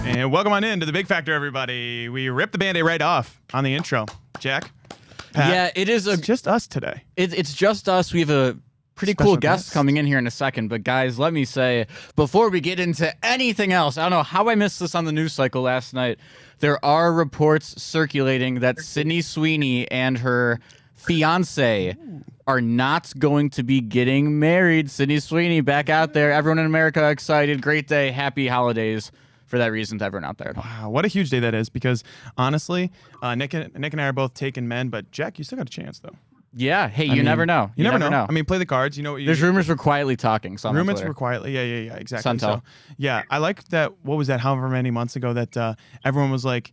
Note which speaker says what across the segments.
Speaker 1: And welcome on in to the Big Factor, everybody. We ripped the Band-Aid right off on the intro. Jack? Pat,
Speaker 2: yeah, it is
Speaker 1: it's just us today.
Speaker 2: It's just us. We have a pretty
Speaker 1: Special
Speaker 2: cool guest
Speaker 1: guest.
Speaker 2: coming in here in a second. But guys, let me say, before we get into anything else, I don't know how I missed this on the news cycle last night. There are reports circulating that Sydney Sweeney and her fiance are not going to be getting married. Sydney Sweeney back out there. Everyone in America excited. Great day. Happy holidays. For that reason to everyone out there.
Speaker 1: Wow, what a huge day that is, because honestly, Nick and I are both taken men, but Jack, you still got a chance, though.
Speaker 2: Yeah, hey,
Speaker 1: I mean,
Speaker 2: never know.
Speaker 1: You never know. I mean, play the cards. You know what you
Speaker 2: There's rumors we're quietly talking.
Speaker 1: Rumors were quietly. Yeah, exactly.
Speaker 2: Suntel.
Speaker 1: So, yeah, I like that. What was that, however many months ago, that everyone was like,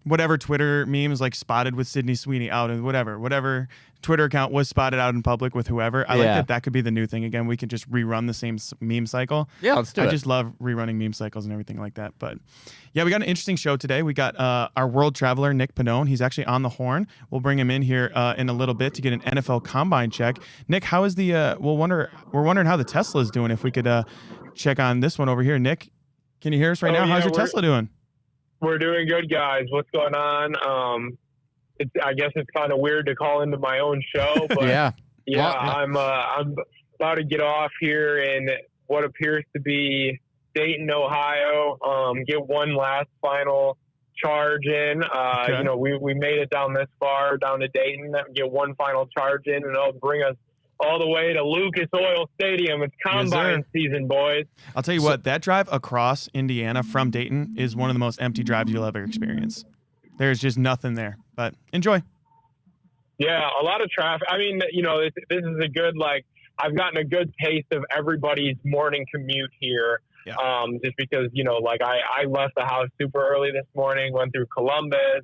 Speaker 1: whatever Twitter memes, like spotted with Sydney Sweeney out, and whatever Twitter account was spotted out in public with whoever. I like that could be the new thing again. We could just rerun the same meme cycle.
Speaker 2: Yeah, let's do it.
Speaker 1: I just love rerunning meme cycles and everything like that. But yeah, we got an interesting show today. We got our world traveler, Nick Pannone. He's actually on the horn. We'll bring him in here in a little bit to get an NFL combine check. Nick, how is the we're wondering how the Tesla is doing. If we could check on this one over here. Nick, can you hear us right now? How's your Tesla doing?
Speaker 3: We're doing good, guys. What's going on? I guess it's kind of weird to call into my own show, but
Speaker 2: yeah,
Speaker 3: I'm about to get off here in what appears to be Dayton, Ohio. Get one last final charge in.
Speaker 1: Okay.
Speaker 3: You know, we made it down this far, down to Dayton. Get one final charge in, and it'll bring us all the way to Lucas Oil Stadium. It's combine season, boys.
Speaker 1: I'll tell you what, that drive across Indiana from Dayton is one of the most empty drives you'll ever experience. There's just nothing there, but enjoy.
Speaker 3: Yeah, a lot of traffic. I mean, you know, this is a good, I've gotten a good taste of everybody's morning commute here.
Speaker 1: Yeah.
Speaker 3: Just because, you know, I left the house super early this morning, went through Columbus,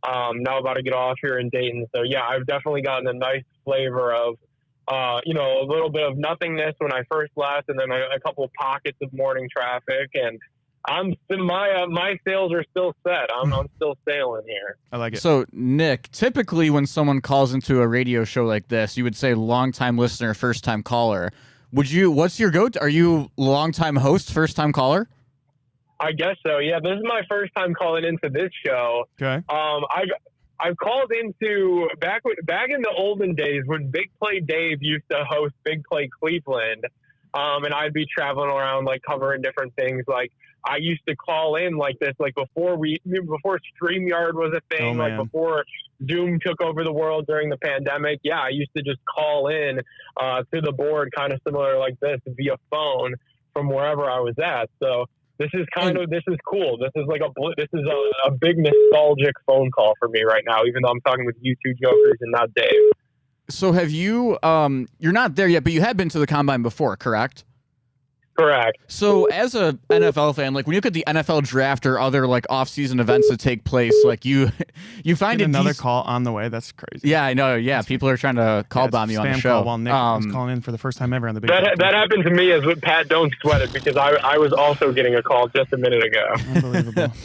Speaker 3: now about to get off here in Dayton. So yeah, I've definitely gotten a nice flavor of, you know, a little bit of nothingness when I first left, and then a couple of pockets of morning traffic, and my sails are still set. I'm still sailing here.
Speaker 1: I like it.
Speaker 2: So, Nick, typically when someone calls into a radio show like this, you would say long-time listener, first-time caller. What's your go-to? Are you long-time host, first-time caller?
Speaker 3: I guess so. Yeah, this is my first time calling into this show.
Speaker 1: Okay.
Speaker 3: I've called into back in the olden days when Big Play Dave used to host Big Play Cleveland, and I'd be traveling around covering different things. I used to call in like this, before StreamYard was a thing, before Zoom took over the world during the pandemic. Yeah, I used to just call in to the board, kind of similar like this, via phone from wherever I was at. So this is this is cool. This is a big nostalgic phone call for me right now, even though I'm talking with you two jokers and not Dave.
Speaker 2: So have you? You're not there yet, but you had been to the combine before, correct?
Speaker 3: Correct.
Speaker 2: So as a NFL fan, when you look at the NFL draft or other off-season events that take place, you find
Speaker 1: another call on the way. That's crazy.
Speaker 2: Yeah, I know. Yeah, people are trying to call bomb you on the show.
Speaker 1: Call while Nick was calling in for the first time ever on the Big
Speaker 3: That happened to me as with Pat. Don't sweat it, because I was also getting a call just a minute ago.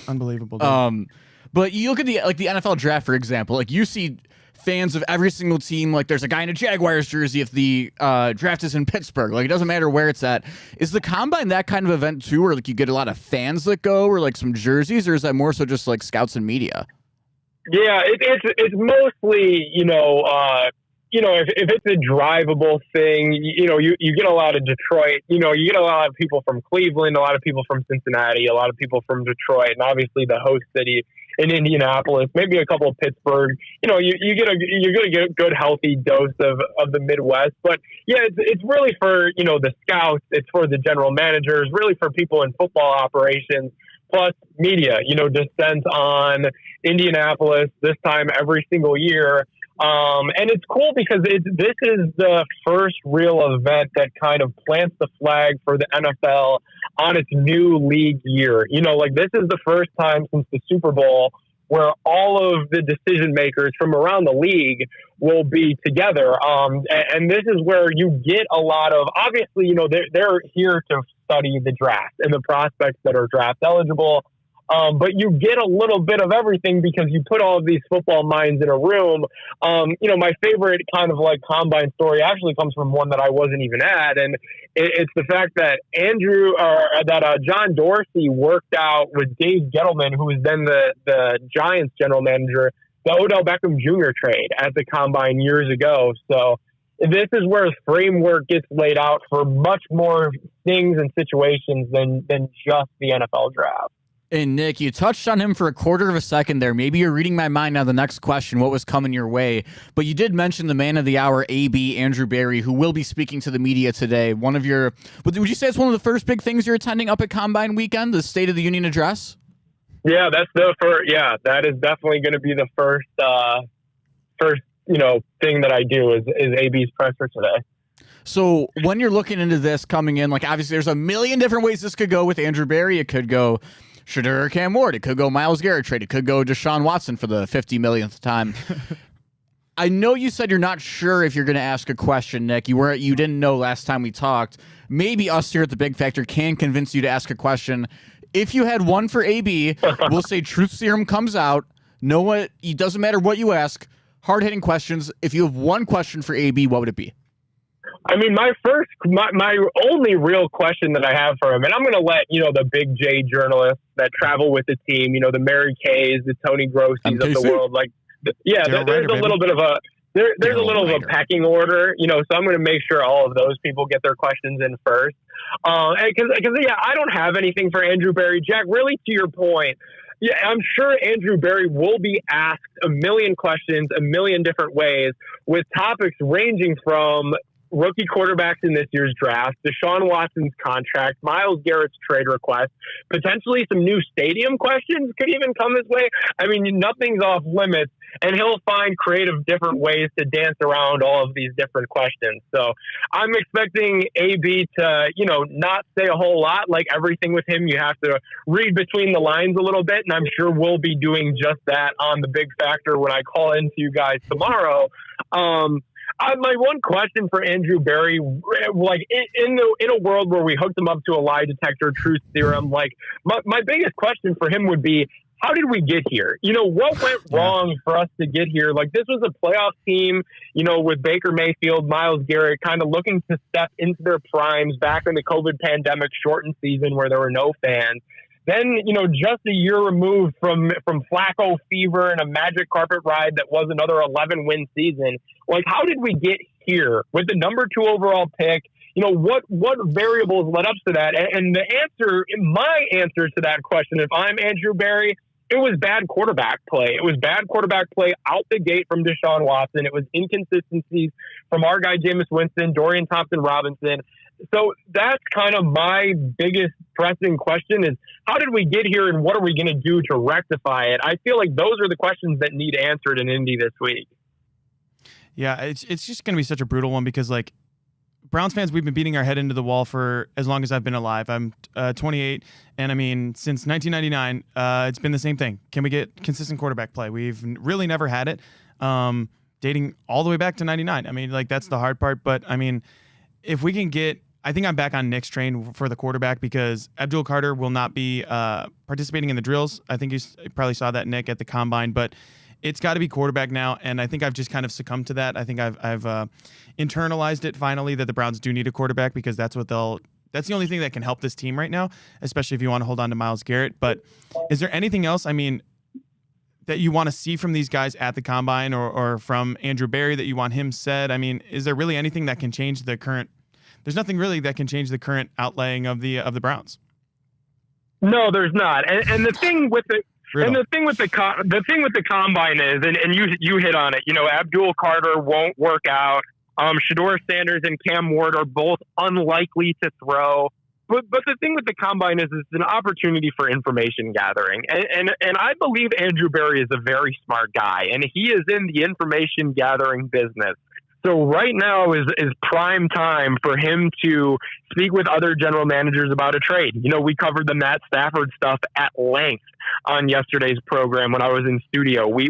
Speaker 1: Unbelievable. Dude.
Speaker 2: But you look at the NFL draft, for example. You see fans of every single team. There's a guy in a Jaguars jersey if the draft is in Pittsburgh. It doesn't matter where it's at. Is the combine that kind of event too, where you get a lot of fans that go, or some jerseys, or is that more so just scouts and media?
Speaker 3: Yeah, it's mostly if it's a drivable thing, you get a lot of Detroit. You get a lot of people from Cleveland, a lot of people from Cincinnati, a lot of people from Detroit, and obviously the host city in Indianapolis, maybe a couple of Pittsburgh. You're gonna get a good healthy dose of the Midwest. But yeah, it's really for the scouts, it's for the general managers, really for people in football operations, plus media. Descent on Indianapolis this time every single year. And it's cool because this is the first real event that kind of plants the flag for the NFL on its new league year. This is the first time since the Super Bowl where all of the decision makers from around the league will be together. And this is where you get a lot of, obviously, they're here to study the draft and the prospects that are draft eligible. but you get a little bit of everything because you put all of these football minds in a room. My favorite kind of like combine story actually comes from one that I wasn't even at, and it's the fact that John Dorsey worked out with Dave Gettleman, who was then the Giants general manager, the Odell Beckham Jr. trade at the combine years ago. So this is where the framework gets laid out for much more things and situations than just the NFL draft.
Speaker 2: And Nick, you touched on him for a quarter of a second there. Maybe you're reading my mind on the next question, what was coming your way. But you did mention the man of the hour, AB, Andrew Berry, who will be speaking to the media today. Would you say it's one of the first big things you're attending up at Combine Weekend, the State of the Union address?
Speaker 3: Yeah, that is definitely going to be the first thing that I do is AB's presser today.
Speaker 2: So when you're looking into this coming in, like obviously there's a million different ways this could go with Andrew Berry. It could go Shedeur or Cam Ward. It could go Myles Garrett trade. It could go Deshaun Watson for the 50 millionth time. I know you said you're not sure if you're going to ask a question, Nick. You didn't know last time we talked. Maybe us here at the Big Factor can convince you to ask a question. If you had one for AB, we'll say Truth Serum comes out. It doesn't matter what you ask. Hard-hitting questions. If you have one question for AB, what would it be?
Speaker 3: I mean, my only real question that I have for him, and I'm going to let, the big J journalists that travel with the team, the Mary Kays, the Tony Grossies of the world, there's a little bit of a, there's a little of a pecking order, so I'm going to make sure all of those people get their questions in first. Because I don't have anything for Andrew Berry. Jack, really to your point, yeah, I'm sure Andrew Berry will be asked a million questions, a million different ways, with topics ranging from rookie quarterbacks in this year's draft, Deshaun Watson's contract, Myles Garrett's trade request, potentially some new stadium questions could even come his way. I mean, nothing's off limits, and he'll find creative different ways to dance around all of these different questions. So I'm expecting AB to, not say a whole lot. Like everything with him, you have to read between the lines a little bit, and I'm sure we'll be doing just that on the Big Factor when I call into you guys tomorrow. My one question for Andrew Berry, like in a world where we hooked him up to a lie detector, Truth Serum, like my biggest question for him would be, how did we get here? What went wrong for us to get here? Like this was a playoff team, with Baker Mayfield, Myles Garrett kind of looking to step into their primes back in the COVID pandemic shortened season where there were no fans. Then, just a year removed from Flacco fever and a magic carpet ride that was another 11-win season. Like, how did we get here with the number 2 overall pick? What variables led up to that? And my answer to that question, if I'm Andrew Berry, it was bad quarterback play. It was bad quarterback play out the gate from Deshaun Watson. It was inconsistencies from our guy, Jameis Winston, Dorian Thompson-Robinson. So that's kind of my biggest pressing question is, how did we get here and what are we going to do to rectify it? I feel like those are the questions that need answered in Indy this week.
Speaker 1: Yeah, it's just going to be such a brutal one because, like, Browns fans, we've been beating our head into the wall for as long as I've been alive. I'm 28, and I mean, since 1999, it's been the same thing. Can we get consistent quarterback play? We've really never had it, dating all the way back to 99. I mean, like, that's the hard part. But, I mean, if we can get – I think I'm back on Nick's train for the quarterback because Abdul Carter will not be participating in the drills. I think you probably saw that, Nick, at the Combine. But it's got to be quarterback now, and I think I've just kind of succumbed to that. I think I've internalized it finally that the Browns do need a quarterback because that's the only thing that can help this team right now, especially if you want to hold on to Myles Garrett. But is there anything else, I mean, that you want to see from these guys at the Combine or from Andrew Berry that you want him said? I mean, is there really anything that can change the current – there's nothing really that can change the current outlaying of the Browns.
Speaker 3: No, there's not. And the thing with the Combine is, and you hit on it, Abdul Carter won't work out. Shedeur Sanders and Cam Ward are both unlikely to throw. But the thing with the Combine is it's an opportunity for information gathering. And I believe Andrew Berry is a very smart guy, and he is in the information gathering business. So right now is prime time for him to speak with other general managers about a trade. We covered the Matt Stafford stuff at length on yesterday's program when I was in studio. We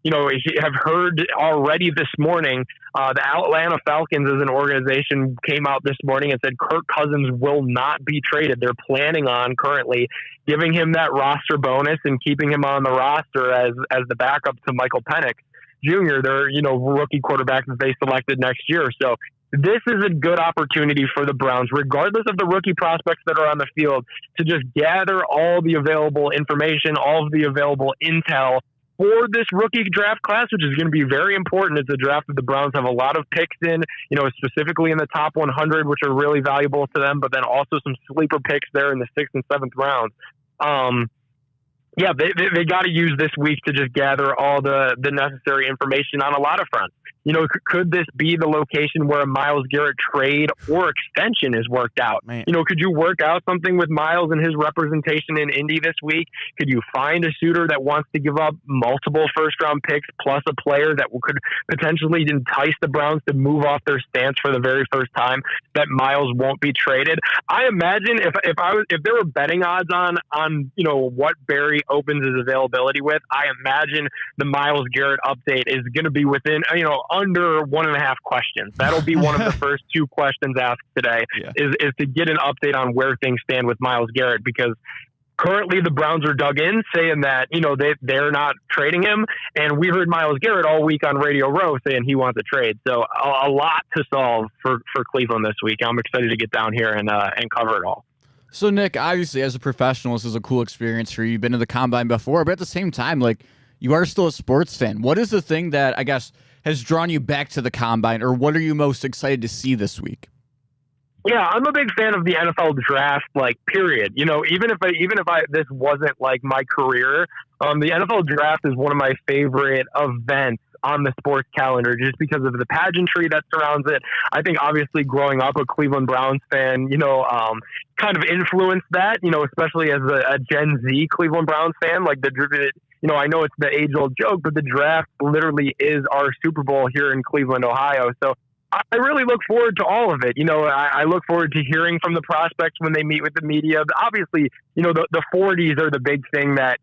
Speaker 3: have heard already this morning. The Atlanta Falcons as an organization came out this morning and said Kirk Cousins will not be traded. They're planning on currently giving him that roster bonus and keeping him on the roster as the backup to Michael Penix Jr., their rookie quarterback that they selected next year. So this is a good opportunity for the Browns, regardless of the rookie prospects that are on the field, to just gather all the available information, all of the available intel for this rookie draft class, which is going to be very important. It's a draft that the Browns have a lot of picks in, specifically in the top 100, which are really valuable to them, but then also some sleeper picks there in the 6th and 7th rounds. They got to use this week to just gather all the necessary information on a lot of fronts. Could this be the location where a Myles Garrett trade or extension is worked out?
Speaker 1: Man.
Speaker 3: Could you work out something with Myles and his representation in Indy this week? Could you find a suitor that wants to give up multiple first-round picks plus a player that could potentially entice the Browns to move off their stance for the very first time that Myles won't be traded? I imagine if there were betting odds on what Barry opens his availability with, I imagine the Myles Garrett update is going to be within under 1.5 questions. That'll be one of the first 2 questions asked today. Is to get an update on where things stand with Myles Garrett, because currently the Browns are dug in saying that they're not trading him, and we heard Myles Garrett all week on Radio Row saying he wants a trade. So a lot to solve for Cleveland this week. I'm excited to get down here and cover it all.
Speaker 2: So, Nick, obviously, as a professional, this is a cool experience for you. You've been to the Combine before, but at the same time, you are still a sports fan. What is the thing that, I guess, has drawn you back to the Combine, or what are you most excited to see this week?
Speaker 3: Yeah, I'm a big fan of the NFL draft, period. Even if this wasn't my career, the NFL draft is one of my favorite events on the sports calendar, just because of the pageantry that surrounds it. I think obviously growing up a Cleveland Browns fan, kind of influenced that, especially as a Gen Z Cleveland Browns fan. I know it's the age-old joke, but the draft literally is our Super Bowl here in Cleveland, Ohio. So I really look forward to all of it. I look forward to hearing from the prospects when they meet with the media. Obviously, the 40s are the big thing that,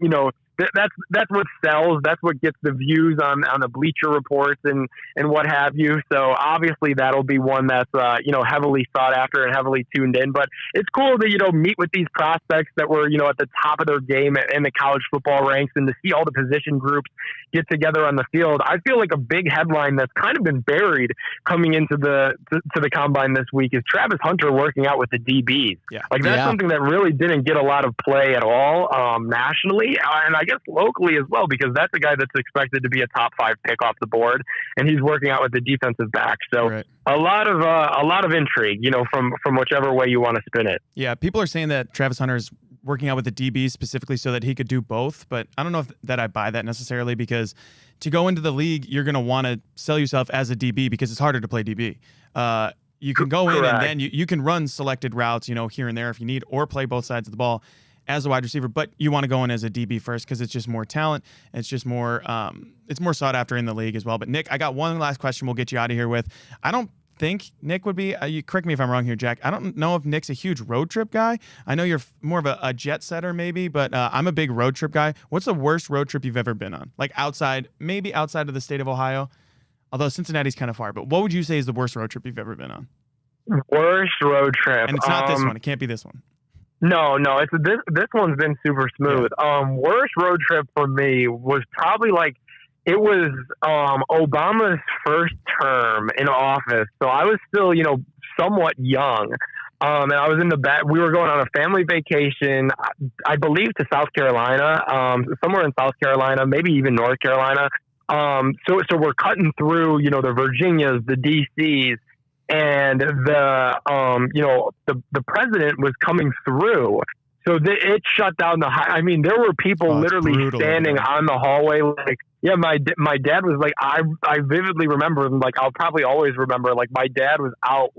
Speaker 3: that's what sells. That's what gets the views on the Bleacher Reports and what have you. So obviously that'll be one that's, heavily sought after and heavily tuned in. But it's cool to, meet with these prospects that were, at the top of their game in the college football ranks, and to see all the position groups get together on the field. I feel like a big headline that's kind of been buried coming into the Combine this week is Travis Hunter working out with the DBs.
Speaker 1: Yeah.
Speaker 3: That's something that really didn't get a lot of play at all nationally, and I guess locally as well, because that's a guy that's expected to be a top 5 pick off the board, and he's working out with the defensive back. So
Speaker 1: right.
Speaker 3: a lot of intrigue, from whichever way you want to spin it.
Speaker 1: Yeah, people are saying that Travis Hunter is working out with the DBs specifically so that he could do both, but I don't know that I buy that necessarily, because to go into the league, you're going to want to sell yourself as a DB because it's harder to play DB. You can go in and then you can run selected routes, here and there if you need, or play both sides of the ball as a wide receiver, but you want to go in as a DB first because it's just more talent. It's just more, it's more sought after in the league as well. But Nick, I got one last question we'll get you out of here with. I don't think Nick would be, you correct me if I'm wrong here, Jack. I don't know if Nick's a huge road trip guy. I know you're more of a jet setter maybe, but I'm a big road trip guy. What's the worst road trip you've ever been on? Maybe outside of the state of Ohio, although Cincinnati's kind of far, but what would you say is the worst road trip you've ever been on?
Speaker 3: Worst road trip.
Speaker 1: And it's not this one. It can't be this one.
Speaker 3: No, it's this one's been super smooth.
Speaker 1: Yeah.
Speaker 3: Worst road trip for me was probably it was Obama's first term in office. So I was still, somewhat young. And I was in we were going on a family vacation, I believe to South Carolina, somewhere in South Carolina, maybe even North Carolina. So we're cutting through, the Virginias, the DCs, and the president was coming through. So it shut down there were people literally standing on the hallway. My dad was I vividly remember, I'll probably always remember, my dad was out,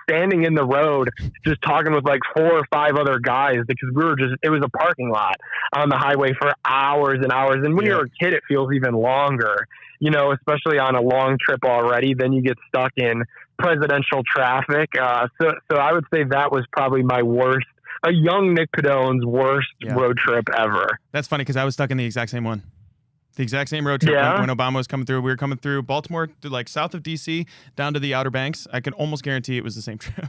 Speaker 3: standing in the road, just talking with 4 or 5 other guys, because it was a parking lot on the highway for hours and hours. And when you're a kid, it feels even longer, especially on a long trip already. Then you get stuck in presidential traffic. So I would say that was probably my worst, a young Nick Padone's worst road trip ever.
Speaker 1: That's funny because I was stuck in the exact same one. The exact same road trip
Speaker 3: Yeah.
Speaker 1: when Obama was coming through. We were coming through Baltimore to like south of DC down to the Outer Banks. I can almost guarantee it was the same trip.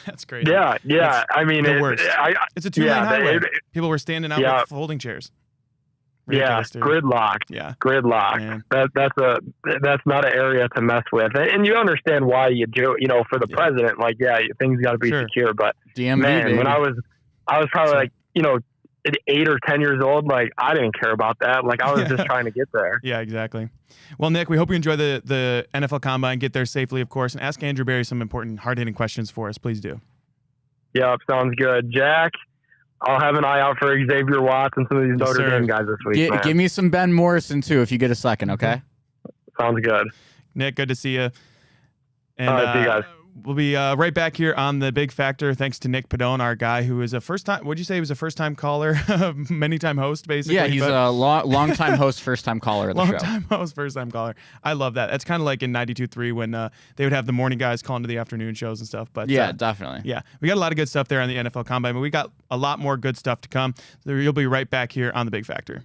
Speaker 1: That's crazy.
Speaker 3: Yeah.
Speaker 1: That's
Speaker 3: I mean,
Speaker 1: the worst. It's a 2-lane highway. People were standing out with folding chairs. Ridiculous, dude.
Speaker 3: Gridlock.
Speaker 1: Yeah.
Speaker 3: Gridlock.
Speaker 1: Man.
Speaker 3: That's not an area to mess with. And you understand why you do, for the president, like, things got to be secure. But
Speaker 2: DMV,
Speaker 3: man,
Speaker 2: baby.
Speaker 3: when I was probably like, 8 or 10 years old, like I didn't care about that. Like I was just trying to get there.
Speaker 1: Yeah, exactly. Well, Nick, we hope you enjoy the NFL Combine, get there safely, of course, and ask Andrew Berry some important, hard-hitting questions for us. Please do.
Speaker 3: Yep, sounds good. Jack, I'll have an eye out for Xavier Watts and some of these Notre Dame guys this week.
Speaker 2: Give me some Ben Morrison, too, if you get a second, okay?
Speaker 3: Sounds good.
Speaker 1: Nick, good to see you. And
Speaker 3: all right, see you guys.
Speaker 1: We'll be right back here on The Big Factor. Thanks to Nick Padone, our guy who is a first-time, what'd you say he was a first-time caller? Many-time host, basically.
Speaker 2: Yeah, he's a long-time host, first-time caller of the show.
Speaker 1: Long-time host, first-time caller. I love that. That's kind of like in 92.3 when they would have the morning guys calling to the afternoon shows and stuff. But
Speaker 2: yeah, definitely.
Speaker 1: Yeah, we got a lot of good stuff there on the NFL Combine, but we got a lot more good stuff to come. So you'll be right back here on The Big Factor.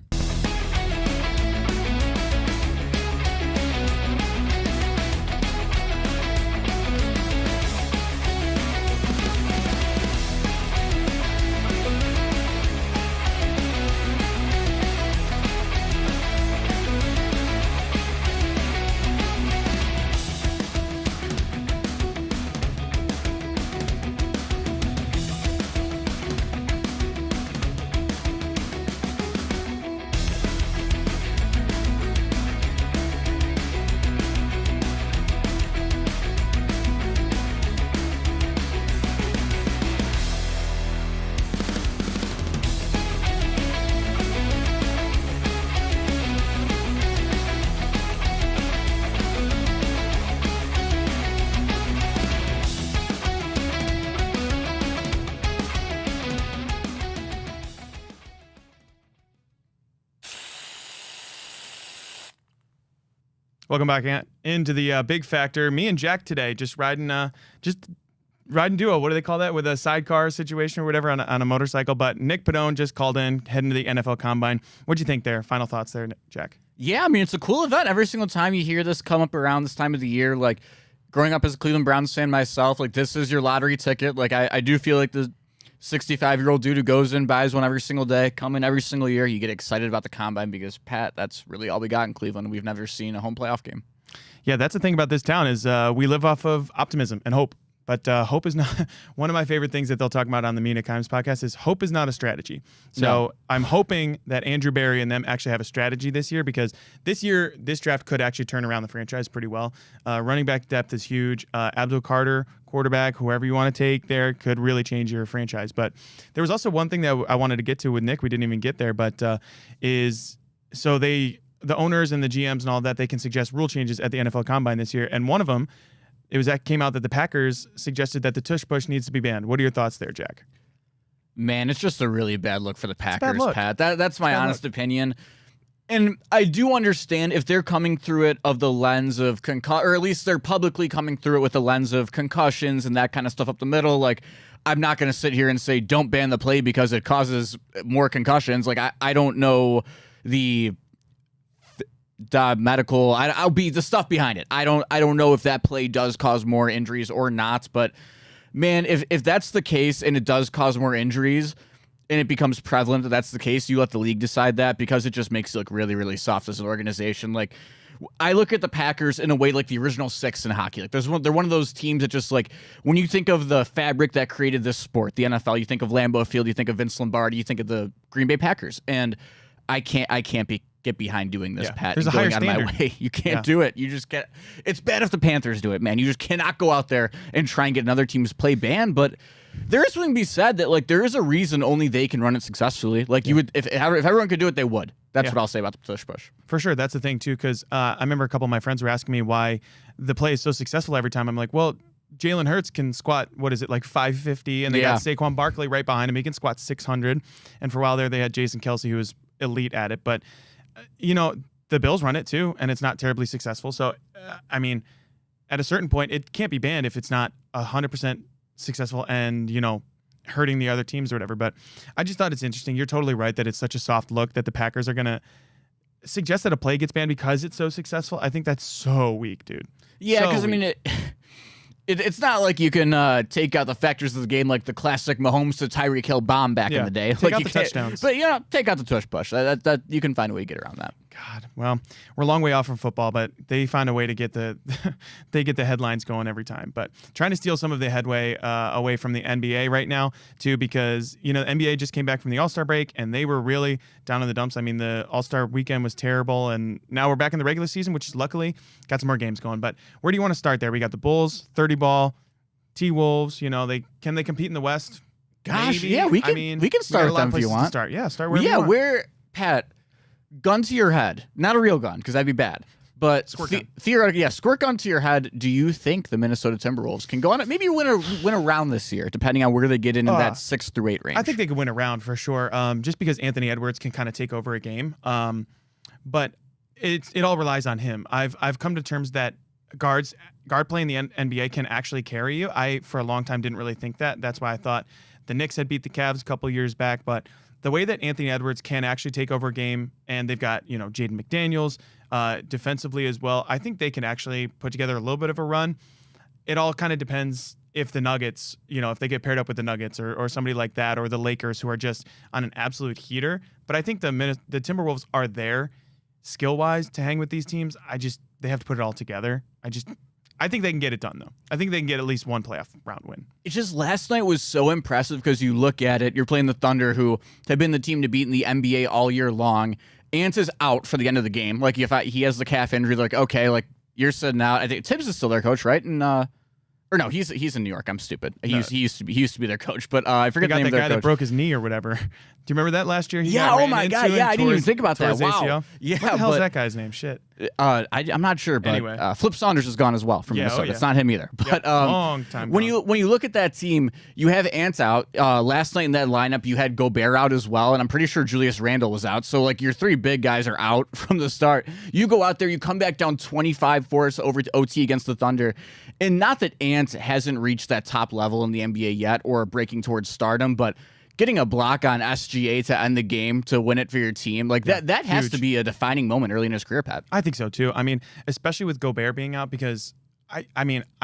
Speaker 1: Welcome back into the Big Factor. Me and Jack today just riding duo. What do they call that? With a sidecar situation or whatever on a motorcycle. But Nick Padone just called in, heading to the NFL Combine. What'd you think there? Final thoughts there, Jack?
Speaker 2: Yeah, I mean, it's a cool event. Every single time you hear this come up around this time of the year, like growing up as a Cleveland Browns fan myself, like this is your lottery ticket. Like I do feel like the 65-year-old dude who goes in, buys one every single day, come in every single year. You get excited about the Combine because, Pat, that's really all we got in Cleveland. We've never seen a home playoff game. Yeah,
Speaker 1: that's the thing about this town is we live off of optimism and hope. But hope is not one of my favorite things that they'll talk about on the Mina Kimes podcast is hope is not a strategy. So
Speaker 2: No.
Speaker 1: I'm hoping that Andrew Berry and them actually have a strategy this year because this year, this draft could actually turn around the franchise pretty well. Running back depth is huge. Abdul Carter, quarterback, whoever you want to take there could really change your franchise. But there was also one thing that I wanted to get to with Nick. We didn't even get there, but the owners and the GMs and all that, they can suggest rule changes at the NFL Combine this year. And one of them, came out that the Packers suggested that the tush push needs to be banned. What are your thoughts there, Jack?
Speaker 2: Man, it's just a really bad look for the
Speaker 1: bad
Speaker 2: Packers,
Speaker 1: look.
Speaker 2: Pat. That's my
Speaker 1: Bad
Speaker 2: honest
Speaker 1: look.
Speaker 2: opinion. And I do understand if they're coming through it of the lens of or at least they're publicly coming through it with the lens of concussions and that kind of stuff up the middle. Like, I'm not going to sit here and say don't ban the play because it causes more concussions. Like, I don't know the medical. I'll be the stuff behind it. I don't know if that play does cause more injuries or not. But man, if that's the case and it does cause more injuries, and it becomes prevalent that that's the case, you let the league decide that because it just makes you look really, really soft as an organization. Like, I look at the Packers in a way like the original six in hockey. Like, they're one of those teams that just, like, when you think of the fabric that created this sport, the NFL, you think of Lambeau Field, you think of Vince Lombardi, you think of the Green Bay Packers. And I can't get behind doing this,
Speaker 1: Yeah.
Speaker 2: Pat.
Speaker 1: There's
Speaker 2: and
Speaker 1: a higher
Speaker 2: going out of my
Speaker 1: standard.
Speaker 2: way. You can't
Speaker 1: Yeah.
Speaker 2: do it. You just get. It's bad if the Panthers do it, man. You just cannot go out there and try and get another team's play banned. But there is something to be said that, like, there is a reason only they can run it successfully. Like, you would, if everyone could do it, they would. That's
Speaker 1: Yeah.
Speaker 2: what I'll say about the tush push.
Speaker 1: For sure. That's the thing, too, because I remember a couple of my friends were asking me why the play is so successful every time. I'm like, well, Jalen Hurts can squat, like 550, and they got Saquon Barkley right behind him. He can squat 600. And for a while there, they had Jason Kelsey, who was elite at it. But, the Bills run it, too, and it's not terribly successful. So, I mean, at a certain point, it can't be banned if it's not 100% successful and, hurting the other teams or whatever. But I just thought it's interesting. You're totally right that it's such a soft look that the Packers are going to suggest that a play gets banned because it's so successful, I think that's so weak, dude.
Speaker 2: Yeah,
Speaker 1: So
Speaker 2: because I mean,
Speaker 1: weak.
Speaker 2: it's not like you can take out the factors of the game like the classic Mahomes to Tyreek Hill bomb back in the day.
Speaker 1: Take
Speaker 2: Like
Speaker 1: out
Speaker 2: you
Speaker 1: the
Speaker 2: can't-
Speaker 1: touchdowns.
Speaker 2: But take out the tush push. That you can find a way to get around that.
Speaker 1: God, well, we're a long way off from football, but they find a way to get the they get the headlines going every time. But trying to steal some of the headway away from the NBA right now too, because the NBA just came back from the All-Star break and they were really down in the dumps. I mean, the All-Star weekend was terrible, and now we're back in the regular season, which is luckily got some more games going. But where do you want to start there? We got the Bulls, 30 ball, T-Wolves. They compete in the West?
Speaker 2: Gosh,
Speaker 1: Maybe.
Speaker 2: yeah, we can
Speaker 1: we got
Speaker 2: start
Speaker 1: a
Speaker 2: with
Speaker 1: lot
Speaker 2: them
Speaker 1: of
Speaker 2: if you
Speaker 1: places to
Speaker 2: want.
Speaker 1: start. Yeah, start
Speaker 2: Well,
Speaker 1: wherever you want.
Speaker 2: where Pat, gun to your head, not a real gun because that'd be bad. But
Speaker 1: Squirt gun.
Speaker 2: theoretically, yeah, squirt gun to your head. Do you think the Minnesota Timberwolves can go on it? Maybe win a round this year, depending on where they get in that 6 through 8 range.
Speaker 1: I think they could win a round for sure. Just because Anthony Edwards can kind of take over a game. But it all relies on him. I've come to terms that guard play in the NBA can actually carry you. I for a long time didn't really think that. That's why I thought the Knicks had beat the Cavs a couple years back. But the way that Anthony Edwards can actually take over a game, and they've got Jaden McDaniels defensively as well, I think they can actually put together a little bit of a run. It all kind of depends if the Nuggets, if they get paired up with the Nuggets or somebody like that, or the Lakers, who are just on an absolute heater. But I think the Timberwolves are there skill-wise to hang with these teams. They have to put it all together. I think they can get it done, though. I think they can get at least one playoff round win.
Speaker 2: It's just last night was so impressive because you look at it, you're playing the Thunder, who have been the team to beat in the NBA all year long. Ant is out for the end of the game. Like, if he has the calf injury, like, okay, like, you're sitting out. I think Tibbs is still their coach, right? And or no, he's in New York. I'm stupid. He used to be their coach, but I
Speaker 1: They
Speaker 2: forget the
Speaker 1: got
Speaker 2: name
Speaker 1: that
Speaker 2: of their
Speaker 1: guy
Speaker 2: coach.
Speaker 1: that broke his knee or whatever. Do you remember that last year? He
Speaker 2: Yeah,
Speaker 1: got
Speaker 2: oh
Speaker 1: ran
Speaker 2: my
Speaker 1: into
Speaker 2: God,
Speaker 1: and
Speaker 2: yeah, I didn't
Speaker 1: tore
Speaker 2: even
Speaker 1: his-
Speaker 2: think about
Speaker 1: tore
Speaker 2: that.
Speaker 1: his
Speaker 2: Wow.
Speaker 1: ACL.
Speaker 2: Yeah,
Speaker 1: what the hell's
Speaker 2: but-
Speaker 1: that guy's name? Shit.
Speaker 2: I'm not sure, but
Speaker 1: Anyway.
Speaker 2: Flip Saunders is gone as well from
Speaker 1: Yeah,
Speaker 2: Minnesota.
Speaker 1: oh, yeah.
Speaker 2: It's not him either. But
Speaker 1: long time
Speaker 2: when
Speaker 1: gone.
Speaker 2: you look at that team, you have Ant out. Last night in that lineup, you had Gobert out as well, and I'm pretty sure Julius Randle was out. So like your 3 big guys are out from the start. You go out there, you come back down 25 for us over to OT against the Thunder, and not that Ant hasn't reached that top level in the NBA yet or breaking towards stardom, but getting a block on SGA to end the game to win it for your team, like that has
Speaker 1: huge.
Speaker 2: to be a defining moment early in his career, Pat.
Speaker 1: I think so too. I mean, especially with Gobert being out, because I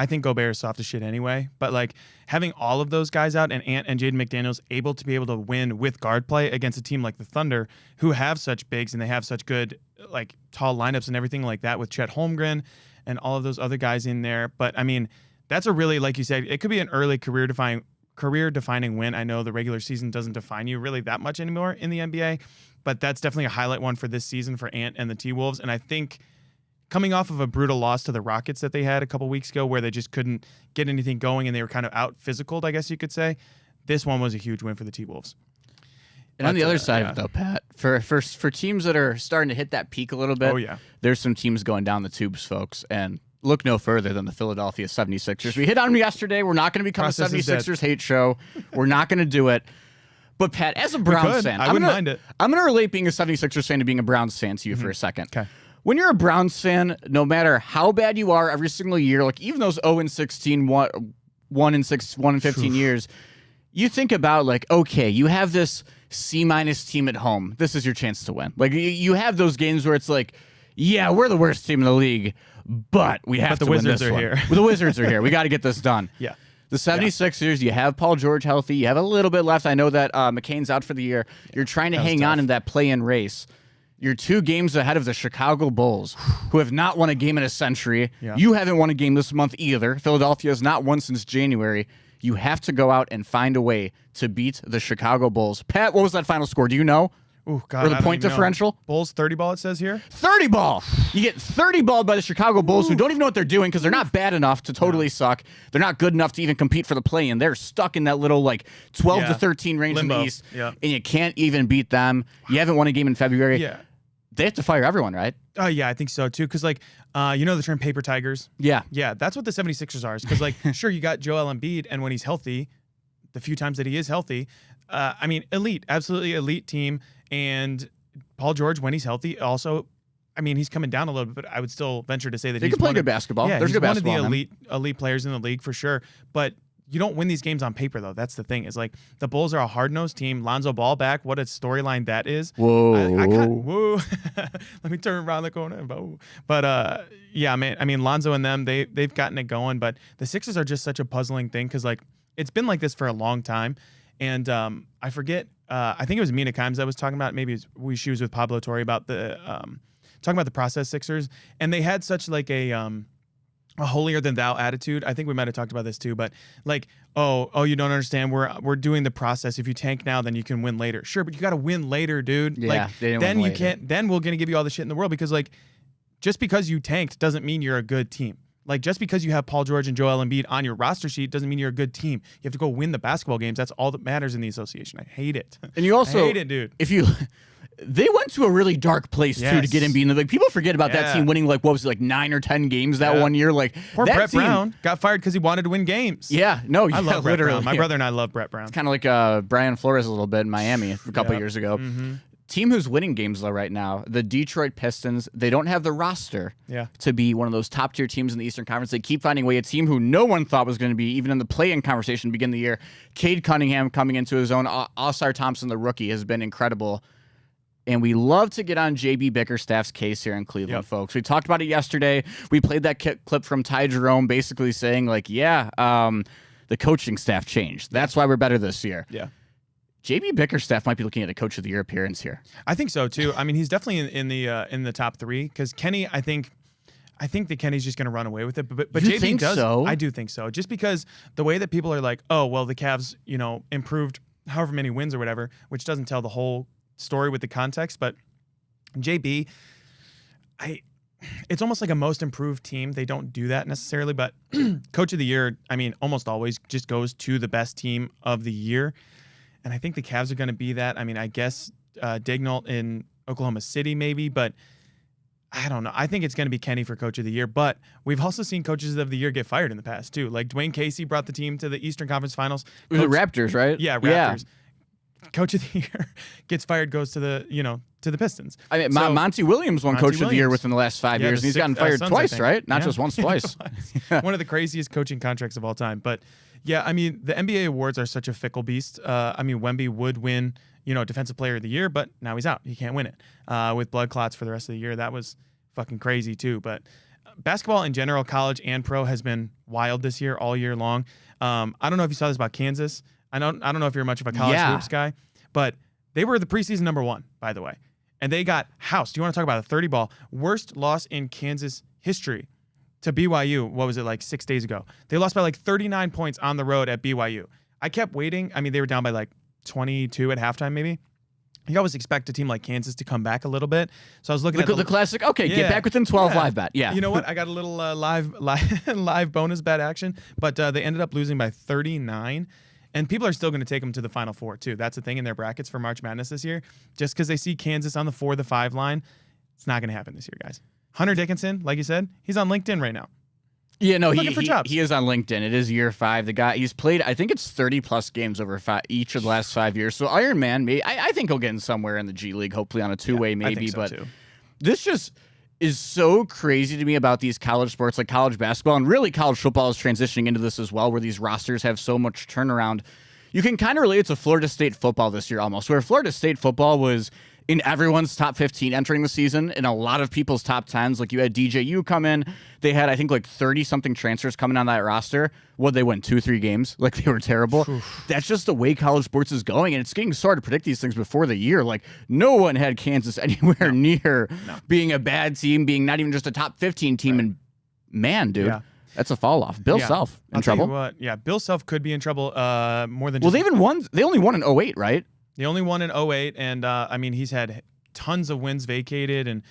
Speaker 1: think Gobert is soft as shit anyway. But like having all of those guys out and Ant and Jaden McDaniels able to win with guard play against a team like the Thunder, who have such bigs and they have such good like tall lineups and everything like that with Chet Holmgren and all of those other guys in there. But I mean, that's a really, like you said, it could be an early career defining win. I know the regular season doesn't define you really that much anymore in the NBA, but that's definitely a highlight one for this season for Ant and the T-Wolves. And I think coming off of a brutal loss to the Rockets that they had a couple weeks ago where they just couldn't get anything going and they were kind of out physicaled, I guess you could say, this one was a huge win for the T-Wolves.
Speaker 2: And on
Speaker 1: But,
Speaker 2: the other side of
Speaker 1: yeah.
Speaker 2: it, though, Pat, for teams that are starting to hit that peak a little bit,
Speaker 1: Oh, yeah.
Speaker 2: there's some teams going down the tubes, folks. And look no further than the Philadelphia 76ers. We hit on them yesterday. We're not going to become
Speaker 1: Process
Speaker 2: a
Speaker 1: is dead.
Speaker 2: 76ers hate show. We're not going to do it. But, Pat, as a Browns
Speaker 1: could.
Speaker 2: fan,
Speaker 1: I wouldn't mind it.
Speaker 2: I'm going to relate being a 76ers fan to being a Browns fan to you for a second.
Speaker 1: Okay.
Speaker 2: When you're a Browns fan, no matter how bad you are every single year, like even those 0-16, 1-15 years, you think about like, okay, you have this C- team at home. This is your chance to win. Like you have those games where it's like, yeah, we're the worst team in the league, but we have
Speaker 1: the
Speaker 2: to win
Speaker 1: Wizards
Speaker 2: this
Speaker 1: are
Speaker 2: one.
Speaker 1: here.
Speaker 2: Well, the Wizards are here. We got to get this done.
Speaker 1: Yeah.
Speaker 2: The 76ers, you have Paul George healthy. You have a little bit left. I know that McCain's out for the year. You're trying to hang on in that play-in race. You're 2 games ahead of the Chicago Bulls, who have not won a game in a century.
Speaker 1: Yeah.
Speaker 2: You haven't won a game this month either. Philadelphia has not won since January. You have to go out and find a way to beat the Chicago Bulls. Pat, what was that final score? Do you know?
Speaker 1: Oh, God.
Speaker 2: Or the
Speaker 1: I don't
Speaker 2: point
Speaker 1: even know.
Speaker 2: differential?
Speaker 1: Bulls 30 ball, it says here.
Speaker 2: 30 ball. You get 30 balled by the Chicago Bulls, who don't even know what they're doing because they're not bad enough to totally suck. They're not good enough to even compete for the play-in. They're stuck in that little like 12
Speaker 1: Yeah.
Speaker 2: to 13 range in
Speaker 1: Limbo.
Speaker 2: the East,
Speaker 1: Yeah.
Speaker 2: and you can't even beat them. You haven't won a game in February.
Speaker 1: Yeah.
Speaker 2: They have to fire everyone, right?
Speaker 1: Oh, yeah, I think so, too. Because, like, the term paper tigers?
Speaker 2: Yeah.
Speaker 1: Yeah, that's what the 76ers are. Because, like, sure, you got Joel Embiid, and when he's healthy, the few times that he is healthy, elite, absolutely elite team. And Paul George, when he's healthy, also, he's coming down a little bit, but I would still venture to say that
Speaker 2: They
Speaker 1: he's
Speaker 2: can play
Speaker 1: one
Speaker 2: good
Speaker 1: of-
Speaker 2: basketball.
Speaker 1: Yeah,
Speaker 2: There's
Speaker 1: he's
Speaker 2: good
Speaker 1: one of
Speaker 2: basketball in
Speaker 1: the
Speaker 2: them.
Speaker 1: elite players in the league for sure. But you don't win these games on paper, though. That's the thing. Is like the Bulls are a hard-nosed team. Lonzo Ball back. What a storyline that is.
Speaker 2: Whoa.
Speaker 1: Whoa. Let me turn around the corner. But yeah, man. I mean, Lonzo and them, they've gotten it going. But the Sixers are just such a puzzling thing because like it's been like this for a long time. And I forget. I think it was Mina Kimes that was talking about. Maybe she was with Pablo Torre about the talking about the process Sixers, and they had such like a holier than thou attitude. I think we might have talked about this too, but like, oh, you don't understand. We're doing the process. If you tank now, then you can win later. Sure, but you got to win later, dude.
Speaker 2: Yeah,
Speaker 1: like
Speaker 2: they didn't
Speaker 1: then
Speaker 2: win
Speaker 1: you
Speaker 2: later.
Speaker 1: can't. Then we're gonna give you all the shit in the world because like, just because you tanked doesn't mean you're a good team. Like just because you have Paul George and Joel Embiid on your roster sheet doesn't mean you're a good team. You have to go win the basketball games. That's all that matters in the association. I hate it.
Speaker 2: And you also
Speaker 1: I hate it, dude.
Speaker 2: If you they went to a really dark place too to get
Speaker 1: Yes.
Speaker 2: Embiid. Like people forget about that
Speaker 1: Yeah.
Speaker 2: team winning like what was it, like 9 or 10 games that
Speaker 1: Yeah.
Speaker 2: one year. Like
Speaker 1: Poor
Speaker 2: that
Speaker 1: Brett
Speaker 2: team,
Speaker 1: Brown got fired because he wanted to win games.
Speaker 2: Yeah, no, yeah,
Speaker 1: I love Brett
Speaker 2: literally.
Speaker 1: Brown. My brother and I love Brett Brown.
Speaker 2: Kind of like Brian Flores a little bit in Miami a couple
Speaker 1: Yeah.
Speaker 2: years ago.
Speaker 1: Mm-hmm.
Speaker 2: Team who's winning games though right now, the Detroit Pistons. They don't have the roster
Speaker 1: Yeah.
Speaker 2: to be one of those top tier teams in the Eastern Conference. They keep finding a way. A team who no one thought was going to be even in the play-in conversation to begin the year. Cade Cunningham coming into his own. Oscar Thompson, the rookie, has been incredible. And we love to get on JB Bickerstaff's case here in Cleveland,
Speaker 1: Yep.
Speaker 2: folks. We talked about it yesterday. We played that clip from Ty Jerome basically saying, like, yeah, the coaching staff changed. That's why we're better this year.
Speaker 1: Yeah.
Speaker 2: JB Bickerstaff might be looking at a Coach of the Year appearance here.
Speaker 1: I think so too. I mean, he's definitely in the top 3 because Kenny. I think that Kenny's just going to run away with it. But
Speaker 2: You
Speaker 1: JB
Speaker 2: think
Speaker 1: does.
Speaker 2: so?
Speaker 1: I do think so. Just because the way that people are like, oh well, the Cavs, improved however many wins or whatever, which doesn't tell the whole story with the context. But JB, it's almost like a most improved team. They don't do that necessarily, but Coach of the Year, I mean, almost always just goes to the best team of the year. And I think the Cavs are going to be that. I mean, I guess Daigneault in Oklahoma City maybe, but I don't know. I think it's going to be Kenny for Coach of the Year. But we've also seen Coaches of the Year get fired in the past too. Like Dwayne Casey brought the team to the Eastern Conference Finals.
Speaker 2: It was the Raptors, right?
Speaker 1: Yeah, Raptors. Coach of the Year gets fired, goes to the Pistons.
Speaker 2: I mean,
Speaker 1: So-
Speaker 2: Monty Williams won
Speaker 1: Monty
Speaker 2: Coach of the Year
Speaker 1: Williams.
Speaker 2: within the last 5
Speaker 1: Yeah,
Speaker 2: years,
Speaker 1: the
Speaker 2: and he's gotten
Speaker 1: six-
Speaker 2: fired
Speaker 1: Suns, I
Speaker 2: twice,
Speaker 1: think.
Speaker 2: right? Not
Speaker 1: Yeah.
Speaker 2: just once, twice.
Speaker 1: One of the craziest coaching contracts of all time. But yeah, I mean, the NBA awards are such a fickle beast. I mean, Wemby would win, Defensive Player of the Year, but now he's out. He can't win it with blood clots for the rest of the year. That was fucking crazy too. But basketball in general, college and pro, has been wild this year, all year long. I don't know if you saw this about Kansas. I don't know if you're much of a college hoops guy, but they were the preseason number 1, by the way. And they got housed. You want to talk about a 30-ball? Worst loss in Kansas history to BYU. What was it, like 6 days ago? They lost by like 39 points on the road at BYU. I kept waiting. I mean, they were down by like 22 at halftime maybe. You always expect a team like Kansas to come back a little bit. So I was looking at
Speaker 2: The classic, okay,
Speaker 1: Yeah.
Speaker 2: get back within 12
Speaker 1: Yeah.
Speaker 2: live bet. Yeah.
Speaker 1: You know what? I got a little live bonus bet action, but they ended up losing by 39. And people are still going to take them to the Final Four, too. That's the thing in their brackets for March Madness this year. Just because they see Kansas on the 4, the 5 line, it's not going to happen this year, guys. Hunter Dickinson, like you said, he's on LinkedIn right now.
Speaker 2: Yeah, no,
Speaker 1: Looking for jobs.
Speaker 2: he is on LinkedIn. It is year 5. The guy, he's played, I think it's 30-plus games over each of the last 5 years. So Iron Man, I think he'll get in somewhere in the G League, hopefully on a two-way
Speaker 1: I
Speaker 2: maybe.
Speaker 1: think so,
Speaker 2: But
Speaker 1: too.
Speaker 2: this just is so crazy to me about these college sports, like college basketball, and really college football is transitioning into this as well, where these rosters have so much turnaround. You can kind of relate it to Florida State football this year almost, where Florida State football was in everyone's top 15 entering the season, in a lot of people's top 10s. Like you had DJU come in. They had, I think, like 30-something transfers coming on that roster. What, they win 2-3 games? Like they were terrible. That's just the way college sports is going, and it's getting so hard to predict these things before the year. Like no one had Kansas anywhere near being a bad team, being not even just a top 15 team. And man, dude.
Speaker 1: Yeah.
Speaker 2: That's a fall off. Bill Self in
Speaker 1: I'll tell you
Speaker 2: trouble.
Speaker 1: what, yeah, Bill Self could be in trouble more than
Speaker 2: Well,
Speaker 1: just
Speaker 2: they only won in 08, right?
Speaker 1: the only one in 08, and I mean, he's had tons of wins vacated and,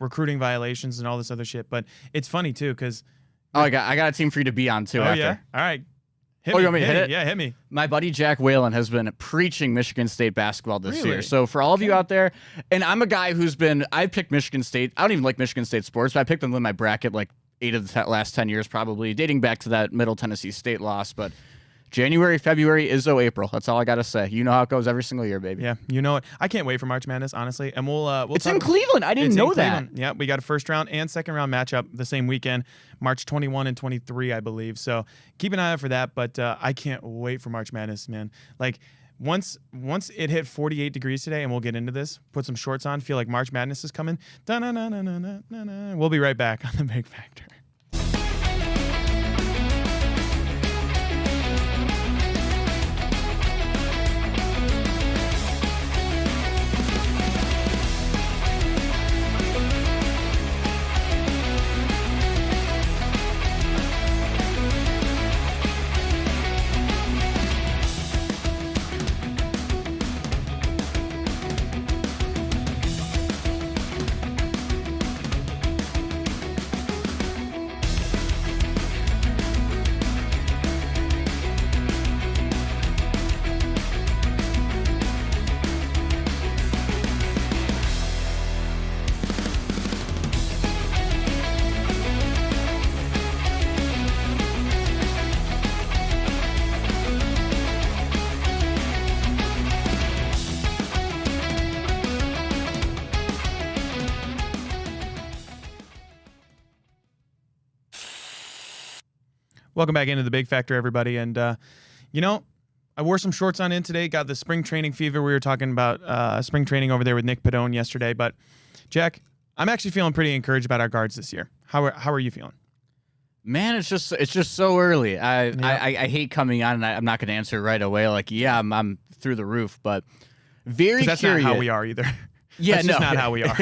Speaker 1: recruiting violations and all this other shit. But it's funny, too, because...
Speaker 2: Oh, I got a team for you to be on, too, after.
Speaker 1: yeah? All right. Hit
Speaker 2: Oh,
Speaker 1: me,
Speaker 2: you want me to hit it?
Speaker 1: Yeah, hit me.
Speaker 2: My buddy Jack Whalen has been preaching Michigan State basketball this
Speaker 1: Really?
Speaker 2: year. So for all of you out there, and I'm a guy I picked Michigan State. I don't even like Michigan State sports, but I picked them in my bracket like 8 of the last 10 years probably, dating back to that Middle Tennessee State loss. But January, February, Izzo, April. That's all I got to say. You know how it goes every single year, baby.
Speaker 1: Yeah, you know it. I can't wait for March Madness, honestly. And we'll
Speaker 2: It's
Speaker 1: talk
Speaker 2: in Cleveland. I didn't
Speaker 1: It's in
Speaker 2: know that.
Speaker 1: Cleveland. Yeah, we got a first round and second round matchup the same weekend, March 21 and 23, I believe. So keep an eye out for that. But I can't wait for March Madness, man. Like once it hit 48 degrees today, and we'll get into this, put some shorts on, feel like March Madness is coming. Da-na-na-na-na-na-na. We'll be right back on the Big Factor. Welcome back into the Big Factor, everybody. And, I wore some shorts on in today, got the spring training fever. We were talking about spring training over there with Nick Padone yesterday. But, Jack, I'm actually feeling pretty encouraged about our guards this year. How are you feeling?
Speaker 2: Man, it's just so early. I hate coming on, and I'm not going to answer right away. Like, yeah, I'm through the roof, but very
Speaker 1: that's
Speaker 2: curious.
Speaker 1: Not how we are either.
Speaker 2: Yeah,
Speaker 1: that's just not how we are.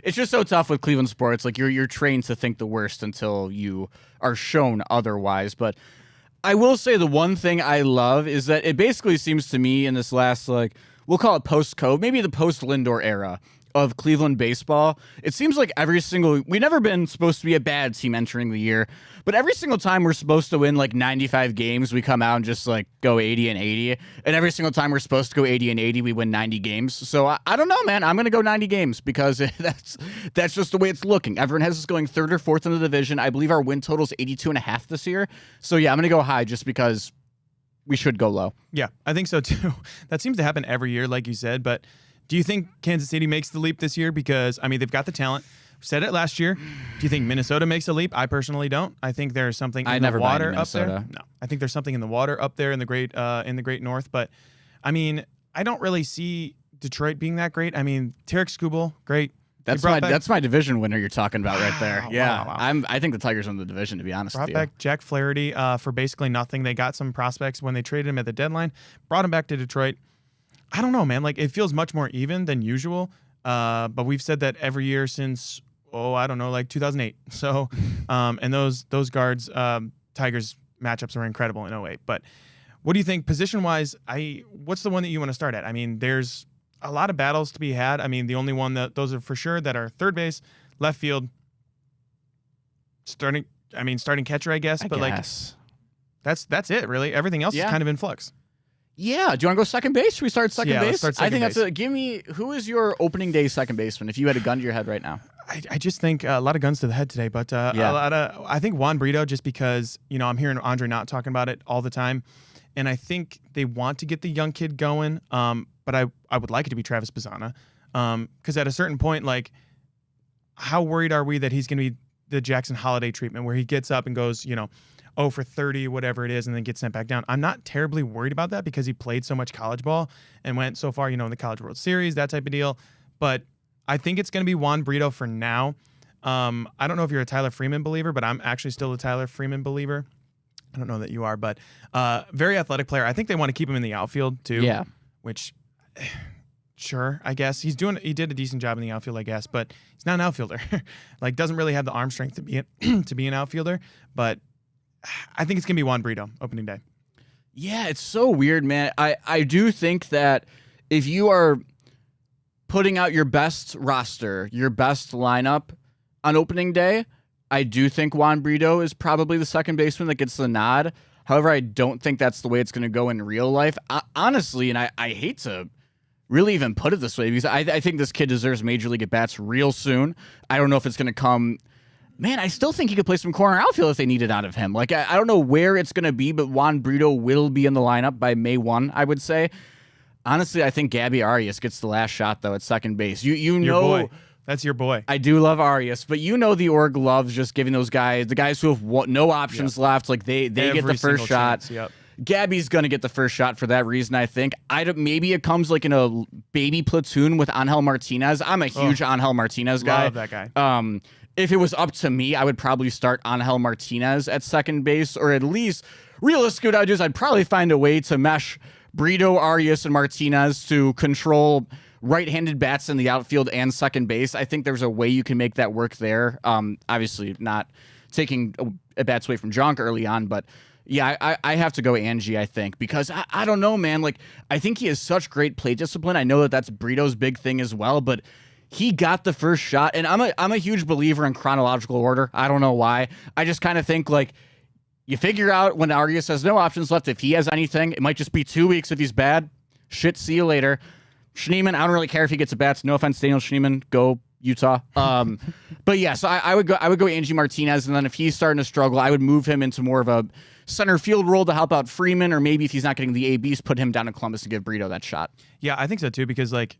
Speaker 2: It's just so tough with Cleveland sports. Like you're trained to think the worst until you are shown otherwise. But I will say the one thing I love is that it basically seems to me in this last, like, we'll call it post-COVID, maybe the post-Lindor era of Cleveland baseball, it seems like we've never been supposed to be a bad team entering the year, but every single time we're supposed to win like 95 games, we come out and just like go 80 and 80. And every single time we're supposed to go 80 and 80, we win 90 games. So I don't know, man. I'm going to go 90 games because that's just the way it's looking. Everyone has us going third or fourth in the division. I believe our win total is 82.5 this year. So yeah, I'm going to go high just because we should go low.
Speaker 1: Yeah, I think so too. That seems to happen every year, like you said, but do you think Kansas City makes the leap this year? Because, I mean, they've got the talent. Said it last year. Do you think Minnesota makes a leap? I personally don't. I think there's something in the water up there. No, I think there's something in the water up there in the great North. But, I mean, I don't really see Detroit being that great. I mean, Tarek Skubal, great.
Speaker 2: That's my division winner you're talking about right there. Yeah,
Speaker 1: wow.
Speaker 2: I think the Tigers win the division, to be honest with you.
Speaker 1: Brought back Jack Flaherty for basically nothing. They got some prospects when they traded him at the deadline. Brought him back to Detroit. I don't know, man. Like, it feels much more even than usual. But we've said that every year since, like 2008. So, and those guards, Tigers matchups were incredible in 08. But what do you think position-wise? What's the one that you want to start at? I mean, there's a lot of battles to be had. I mean, the only one those are for sure that are third base, left field, starting catcher, I guess. But that's it, really. Everything else is kind of in flux.
Speaker 2: Yeah. Do you want to go second base? Should we start second base?
Speaker 1: Let's start second base.
Speaker 2: Give me, who is your opening day second baseman if you had a gun to your head right now?
Speaker 1: I just think a lot of guns to the head today, but I think Juan Brito, just because, I'm hearing Andre Knott talking about it all the time. And I think they want to get the young kid going. But I would like it to be Travis Bazzana. Because at a certain point, like, how worried are we that he's going to be the Jackson Holiday treatment where he gets up and goes, 0 for 30, whatever it is, and then gets sent back down. I'm not terribly worried about that because he played so much college ball and went so far, in the College World Series, that type of deal. But I think it's going to be Juan Brito for now. I don't know if you're a Tyler Freeman believer, but I'm actually still a Tyler Freeman believer. I don't know that you are, but very athletic player. I think they want to keep him in the outfield too.
Speaker 2: Yeah.
Speaker 1: Which, sure, I guess he did a decent job in the outfield, I guess, but he's not an outfielder. Like, doesn't really have the arm strength to be an outfielder. But I think it's going to be Juan Brito opening day.
Speaker 2: Yeah, it's so weird, man. I do think that if you are putting out your best roster, your best lineup on opening day, I do think Juan Brito is probably the second baseman that gets the nod. However, I don't think that's the way it's going to go in real life. Honestly, and I hate to really even put it this way, because I think this kid deserves Major League at-bats real soon. I don't know if it's going to come man, I still think he could play some corner outfield if they need it out of him. Like, I don't know where it's going to be, but Juan Brito will be in the lineup by May 1, I would say. Honestly, I think Gabby Arias gets the last shot, though, at second base. You know,
Speaker 1: boy. That's your boy.
Speaker 2: I do love Arias, but you know the org loves just giving those guys, the guys who have no options left, like they get the first shot.
Speaker 1: Chance, yep.
Speaker 2: Gabby's going to get the first shot for that reason, I think. Maybe it comes like in a baby platoon with Angel Martinez. I'm a huge Angel Martinez guy.
Speaker 1: Love that guy.
Speaker 2: If it was up to me, I would probably start Angel Martinez at second base, or at least realistically what I would do is I'd probably find a way to mesh Brito, Arias, and Martinez to control right-handed bats in the outfield and second base. I think there's a way you can make that work there. Obviously not taking bats away from Jonk early on, but yeah, I have to go Angie, I think, because I don't know, man. Like, I think he has such great play discipline. I know that that's Brito's big thing as well, but he got the first shot, and I'm a huge believer in chronological order. I don't know why. I just kind of think, like, you figure out when Arias has no options left. If he has anything, it might just be 2 weeks. If he's bad, shit, see you later. Schneemann, I don't really care if he gets a bats. No offense, Daniel Schneemann, go Utah. But yeah, so I would go Angie Martinez, and then if he's starting to struggle, I would move him into more of a center field role to help out Freeman, or maybe if he's not getting the ABs, put him down in Columbus and give Brito that shot.
Speaker 1: Yeah, I think so too, because like,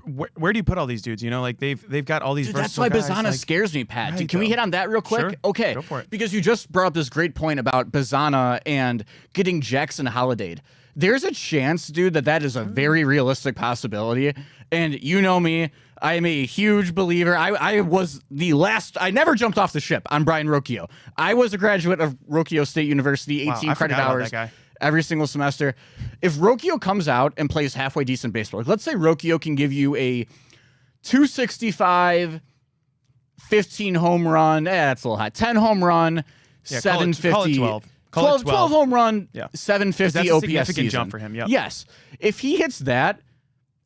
Speaker 1: where do you put all these dudes? You know, like they've got all these.
Speaker 2: Dude, that's why Bazana scares me, Pat.
Speaker 1: Right,
Speaker 2: Can we hit on that real quick?
Speaker 1: Sure.
Speaker 2: Okay,
Speaker 1: Go for it.
Speaker 2: Because you just brought up this great point about Bazana and getting Jackson Holliday. There's a chance, dude, that is a very realistic possibility. And you know me, I am a huge believer. I was I never jumped off the ship on Brian Rocchio. I was a graduate of Rocchio State University, 18 credit hours every single semester. If Rocchio comes out and plays halfway decent baseball, like let's say Rocchio can give you a 265, 15 home run, that's a little high, 10 home run, 750.
Speaker 1: Call it 12. Call it
Speaker 2: 12 home run,
Speaker 1: yeah.
Speaker 2: 750
Speaker 1: that's a
Speaker 2: OPS
Speaker 1: significant
Speaker 2: season.
Speaker 1: jump for him. Yep.
Speaker 2: Yes. If he hits that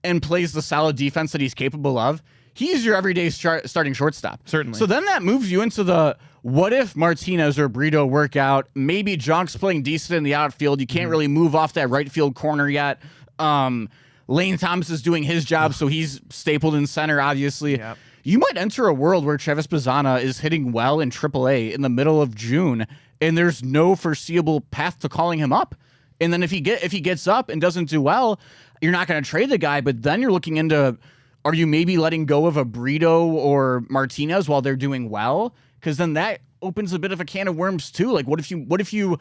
Speaker 2: and plays the solid defense that he's capable of, he's your everyday starting shortstop.
Speaker 1: Certainly.
Speaker 2: So then that moves you into the what if Martinez or Brito work out? Maybe Jonk's playing decent in the outfield. You can't really move off that right field corner yet. Lane Thomas is doing his job, so he's stapled in center, obviously.
Speaker 1: Yep.
Speaker 2: You might enter a world where Travis Bazana is hitting well in AAA in the middle of June, and there's no foreseeable path to calling him up. And then if he gets up and doesn't do well, you're not going to trade the guy, but then you're looking into, are you maybe letting go of a Brito or Martinez while they're doing well? Because then that opens a bit of a can of worms too. Like, what if you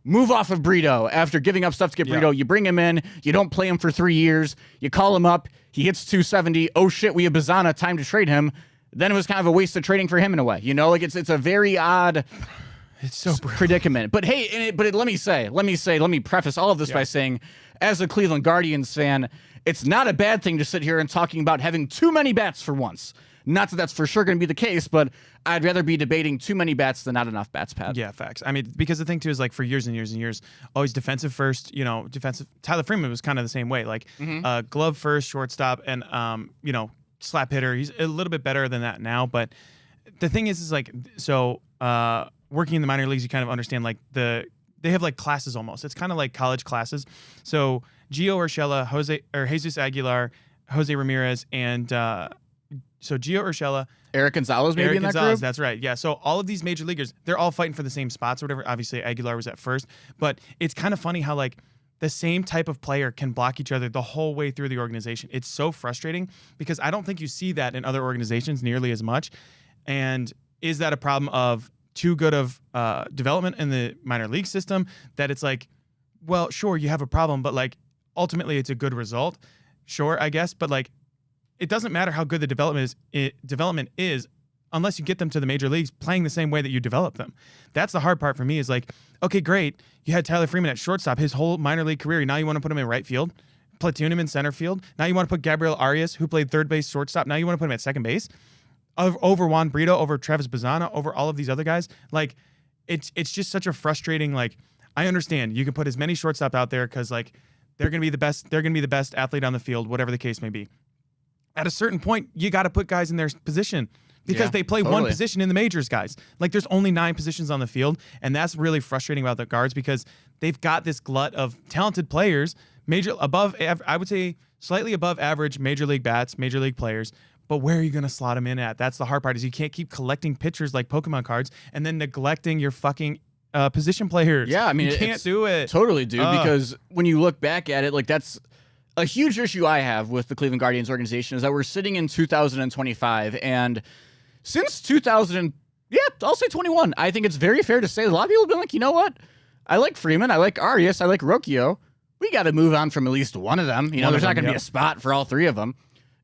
Speaker 2: move off of Brito after giving up stuff to get Brito? You bring him in, you don't play him for 3 years, you call him up, he hits 270. Oh shit, we have Bazana, time to trade him. Then it was kind of a waste of trading for him in a way. You know, like it's a very odd.
Speaker 1: It's so
Speaker 2: predicament. But hey, let me preface all of this by saying, as a Cleveland Guardians fan, it's not a bad thing to sit here and talking about having too many bats for once. Not that that's for sure going to be the case, but I'd rather be debating too many bats than not enough bats, Pat.
Speaker 1: Yeah, facts. I mean, because the thing too is like for years and years and years, always defensive first. You know, defensive. Tyler Freeman was kind of the same way, like glove first, shortstop, and you know, slap hitter. He's a little bit better than that now, but the thing is like so. Working in the minor leagues, you kind of understand like they have like classes almost. It's kind of like college classes. So Gio Urshela, Jesus Aguilar, Jose Ramirez, and so Gio Urshela,
Speaker 2: Eric Gonzalez, maybe
Speaker 1: Eric
Speaker 2: in that
Speaker 1: Gonzalez,
Speaker 2: group.
Speaker 1: that's right. Yeah. So all of these major leaguers, they're all fighting for the same spots or whatever. Obviously, Aguilar was at first, but it's kind of funny how like the same type of player can block each other the whole way through the organization. It's so frustrating because I don't think you see that in other organizations nearly as much. And is that a problem of too good of development in the minor league system that it's like, well, sure, you have a problem, but like ultimately it's a good result. Sure, I guess, but like it doesn't matter how good the development is unless you get them to the major leagues playing the same way that you develop them. That's the hard part for me is like, okay, great. You had Tyler Freeman at shortstop his whole minor league career. Now you want to put him in right field, platoon him in center field. Now you want to put Gabriel Arias, who played third base, shortstop. Now you want to put him at second base. Over Juan Brito, over Travis Bazana, over all of these other guys. Like, it's just such a frustrating, like, I understand you can put as many shortstop out there because, like, they're going to be the best athlete on the field, whatever the case may be. At a certain point, you got to put guys in their position because they play one position in the majors, guys. Like, there's only 9 positions on the field, and that's really frustrating about the Guards because they've got this glut of talented players, I would say slightly above average major league bats, major league players, But where are you going to slot him in at? That's the hard part is you can't keep collecting pitchers like Pokemon cards and then neglecting your fucking position players.
Speaker 2: Yeah, I mean,
Speaker 1: you can't do it.
Speaker 2: Totally, dude, because when you look back at it, like that's a huge issue I have with the Cleveland Guardians organization is that we're sitting in 2025 and since 2000, I'll say 21, I think it's very fair to say a lot of people have been like, you know what? I like Freeman, I like Arias, I like Rocchio. We got to move on from at least one of them. You know, there's not going to be a spot for all three of them.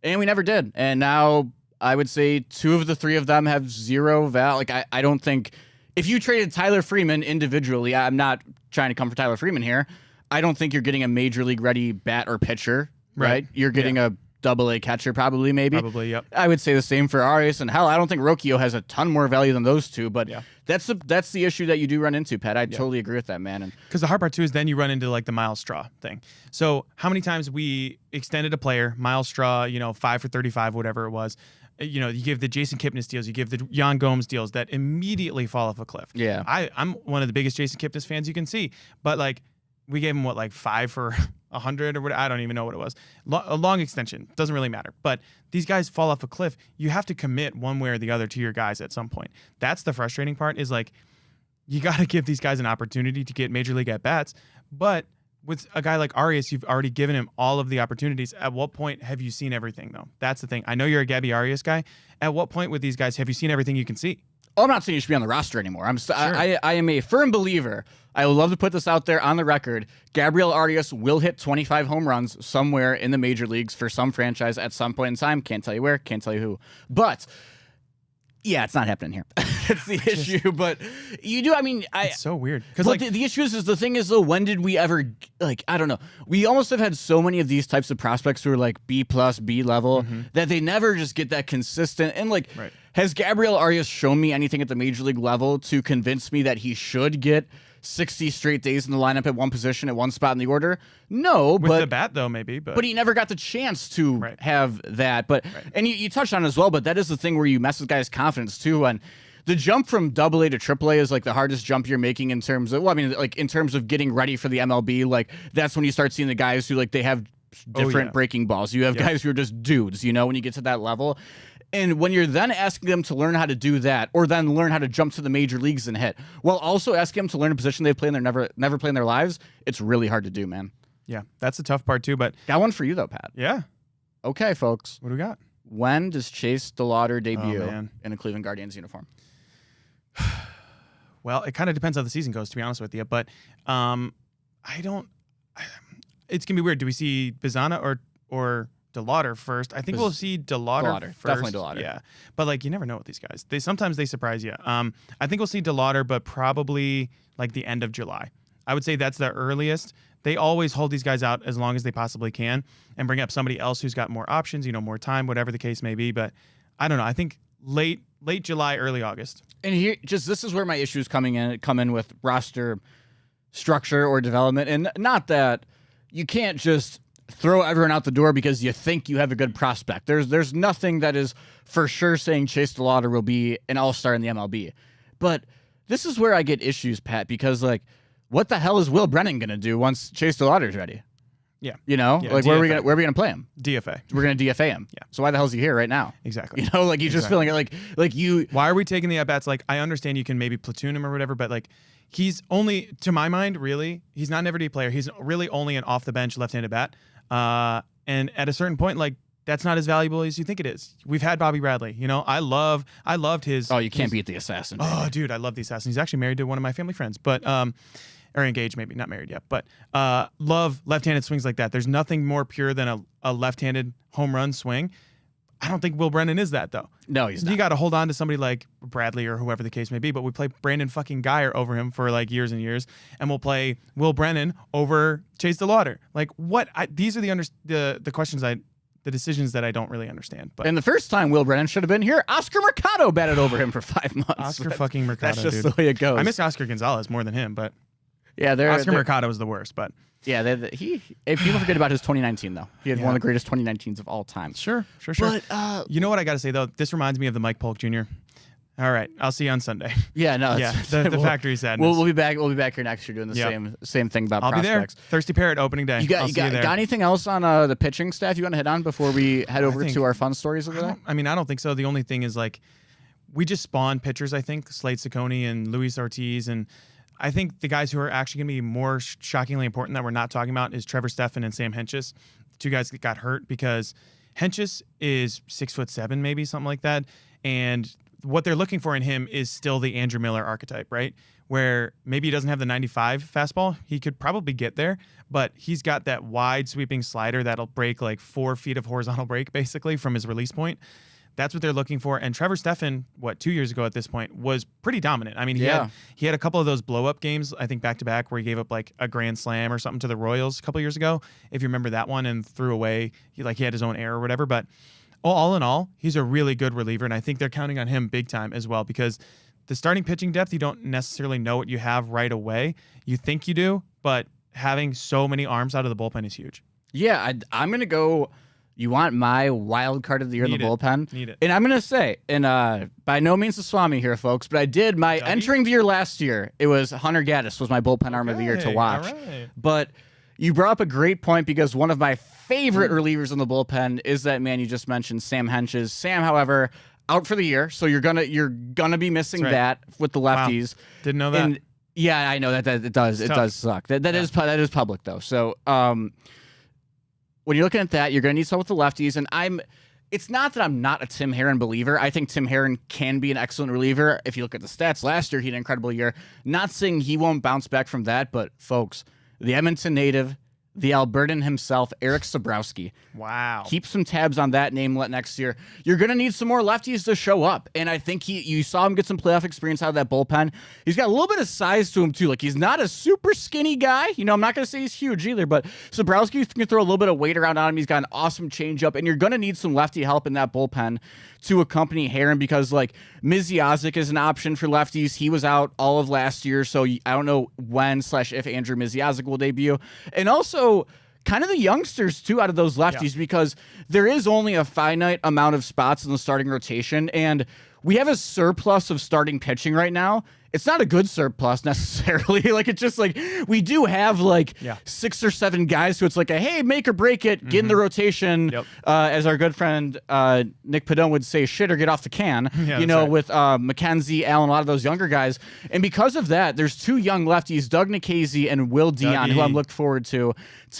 Speaker 2: And we never did. And now I would say two of the three of them have zero value. Like, I don't think if you traded Tyler Freeman individually, I'm not trying to come for Tyler Freeman here. I don't think you're getting a major league ready bat or pitcher, right? You're getting a AA catcher probably, maybe.
Speaker 1: Probably, yep.
Speaker 2: I would say the same for Arias. And hell, I don't think Rocchio has a ton more value than those two, but that's the issue that you do run into, Pat. I totally agree with that, man.
Speaker 1: Because the hard part, too, is then you run into, like, the Miles Straw thing. So how many times we extended a player, Miles Straw, 5 for 35, whatever it was, you give the Jason Kipnis deals, you give the Yan Gomes deals that immediately fall off a cliff.
Speaker 2: Yeah.
Speaker 1: I'm one of the biggest Jason Kipnis fans you can see. But, like, we gave him, 5 for 100 or what? I don't even know what it was. A long extension. Doesn't really matter. But these guys fall off a cliff. You have to commit one way or the other to your guys at some point. That's the frustrating part is, like, you got to give these guys an opportunity to get major league at-bats. But with a guy like Arias, you've already given him all of the opportunities. At what point have you seen everything, though? That's the thing. I know you're a Gabby Arias guy. At what point with these guys have you seen everything you can see?
Speaker 2: Oh, I'm not saying you should be on the roster anymore. I am a firm believer. I would love to put this out there on the record. Gabriel Arias will hit 25 home runs somewhere in the major leagues for some franchise at some point in time. Can't tell you where, can't tell you who. But yeah, it's not happening here. That's the issue. But you do. I mean,
Speaker 1: it's so weird. Because
Speaker 2: like the issue is the thing is though, when did we ever I don't know. We almost have had so many of these types of prospects who are like B+, B level that they never just get that consistent and like.
Speaker 1: Right.
Speaker 2: Has Gabriel Arias shown me anything at the major league level to convince me that he should get 60 straight days in the lineup at one position at one spot in the order? No,
Speaker 1: with the bat though, maybe. But
Speaker 2: he never got the chance to have that. But and you touched on it as well. But that is the thing where you mess with guys' confidence too. And the jump from AA to AAA is like the hardest jump you're making in terms of in terms of getting ready for the MLB. Like that's when you start seeing the guys who like they have different breaking balls. You have guys who are just dudes. When you get to that level. And when you're then asking them to learn how to do that, or then learn how to jump to the major leagues and hit, while also asking them to learn a position they play in their never play in their lives, it's really hard to do, man.
Speaker 1: Yeah, that's the tough part too. But
Speaker 2: got one for you though, Pat.
Speaker 1: Yeah.
Speaker 2: Okay, folks.
Speaker 1: What do we got?
Speaker 2: When does Chase DeLauder debut in a Cleveland Guardians uniform?
Speaker 1: Well, it kind of depends how the season goes, to be honest with you. But I don't. It's gonna be weird. Do we see Bizana or DeLauder first? I think we'll see DeLauder first.
Speaker 2: Definitely DeLauder.
Speaker 1: Yeah, but like you never know with these guys. Sometimes they surprise you. I think we'll see DeLauder, but probably like the end of July. I would say that's the earliest. They always hold these guys out as long as they possibly can and bring up somebody else who's got more options, more time, whatever the case may be. But I don't know. I think late July, early August.
Speaker 2: And here, this is where my issues come in with roster structure or development, and not that you can't just throw everyone out the door because you think you have a good prospect. There's nothing that is for sure saying Chase DeLauder will be an all-star in the MLB. But this is where I get issues, Pat, because like, what the hell is Will Brennan gonna do once Chase DeLauder's ready?
Speaker 1: Yeah.
Speaker 2: Like where are we gonna play him?
Speaker 1: DFA.
Speaker 2: We're gonna DFA him.
Speaker 1: Yeah.
Speaker 2: So why the hell is he here right now?
Speaker 1: Exactly.
Speaker 2: Like he's just feeling it like you.
Speaker 1: Why are we taking the at-bats? Like I understand you can maybe platoon him or whatever, but like he's only, to my mind, really, he's not an everyday player. He's really only an off-the-bench left-handed bat. And at a certain point, like that's not as valuable as you think it is. We've had Bobby Bradley. I loved his.
Speaker 2: Oh, you can't beat the assassin. Baby.
Speaker 1: Oh, dude, I love the assassin. He's actually married to one of my family friends, but or engaged, maybe not married yet. But love left-handed swings like that. There's nothing more pure than a left-handed home run swing. I don't think Will Brennan is that though.
Speaker 2: No, he's not.
Speaker 1: You got to hold on to somebody like Bradley or whoever the case may be. But we play Brandon fucking Geyer over him for like years and years, and we'll play Will Brennan over Chase DeLauder. Like what? These are the questions the decisions that I don't really understand. But
Speaker 2: and the first time Will Brennan should have been here, Oscar Mercado batted over him for 5 months.
Speaker 1: Oscar fucking Mercado.
Speaker 2: That's just
Speaker 1: dude.
Speaker 2: the way it goes.
Speaker 1: I miss Oscar Gonzalez more than him, but
Speaker 2: yeah,
Speaker 1: Oscar Mercado was the worst. But
Speaker 2: yeah, people forget about his 2019 though. He had one of the greatest 2019s of all time.
Speaker 1: Sure.
Speaker 2: But
Speaker 1: you know what I got to say though? This reminds me of the Mike Polk Jr. All right. I'll see you on Sunday.
Speaker 2: Yeah, no.
Speaker 1: Yeah, the factory sadness.
Speaker 2: We'll be back. We'll be back here next year doing the same thing about
Speaker 1: I'll
Speaker 2: prospects.
Speaker 1: be there. Thirsty Parrot opening day.
Speaker 2: You
Speaker 1: I'll see you there.
Speaker 2: got anything else on the pitching staff you want to hit on before we head over to our fun stories of the day?
Speaker 1: I don't think so. The only thing is like we just spawned pitchers. I think Slade Ciccone and Luis Ortiz, and I think the guys who are actually going to be more shockingly important that we're not talking about is Trevor Stephan and Sam Hentges. Two guys that got hurt because Hentges is 6'7", maybe something like that, and what they're looking for in him is still the Andrew Miller archetype, right? Where maybe he doesn't have the 95 fastball. He could probably get there, but he's got that wide sweeping slider that'll break like 4 feet of horizontal break basically from his release point. That's what they're looking for. And Trevor Stephan, 2 years ago at this point, was pretty dominant. I mean, he had a couple of those blow-up games, I think back-to-back, where he gave up like a grand slam or something to the Royals a couple years ago, if you remember that one, and threw away, he had his own error or whatever. But all in all, he's a really good reliever, and I think they're counting on him big time as well because the starting pitching depth, you don't necessarily know what you have right away. You think you do, but having so many arms out of the bullpen is huge.
Speaker 2: Yeah, I'm going to go. You want my wild card of the year in the bullpen?
Speaker 1: Need it.
Speaker 2: And I'm going to say, and by no means a Swami here, folks, but I did my entering the year last year. It was Hunter Gaddis was my bullpen arm of the year to watch.
Speaker 1: Right.
Speaker 2: But you brought up a great point because one of my favorite relievers in the bullpen is that man you just mentioned, Sam Hentges. Sam, however, out for the year, so you're gonna be missing that with the lefties.
Speaker 1: Wow. Didn't know that.
Speaker 2: And yeah, I know that it does. It does suck. That is public though. So when you're looking at that, you're gonna need someone with the lefties. And it's not that I'm not a Tim Herron believer. I think Tim Herron can be an excellent reliever. If you look at the stats last year, he had an incredible year. Not saying he won't bounce back from that, but folks, the Edmonton native, the Albertan himself, Eric Sabrowski.
Speaker 1: Wow.
Speaker 2: Keep some tabs on that namelet next year. You're going to need some more lefties to show up. And I think you saw him get some playoff experience out of that bullpen. He's got a little bit of size to him, too. Like, he's not a super skinny guy. I'm not going to say he's huge either, but Sabrowski can throw a little bit of weight around on him. He's got an awesome changeup, and you're going to need some lefty help in that bullpen to accompany Herron because, like, Mizyazik is an option for lefties. He was out all of last year, so I don't know when/if Andrew Mizyazik will debut. And also, kind of the youngsters, too, out of those lefties because there is only a finite amount of spots in the starting rotation, and we have a surplus of starting pitching right now. It's not a good surplus necessarily. Like, it's just like we do have 6 or 7 guys who it's like hey, make or break it, get in the rotation.
Speaker 1: Yep.
Speaker 2: As our good friend Nick Padone would say, shit or get off the can. With Mackenzie, Allen, a lot of those younger guys. And because of that, there's 2 young lefties, Doug Nikhazy and Will Dion, who I'm looking forward to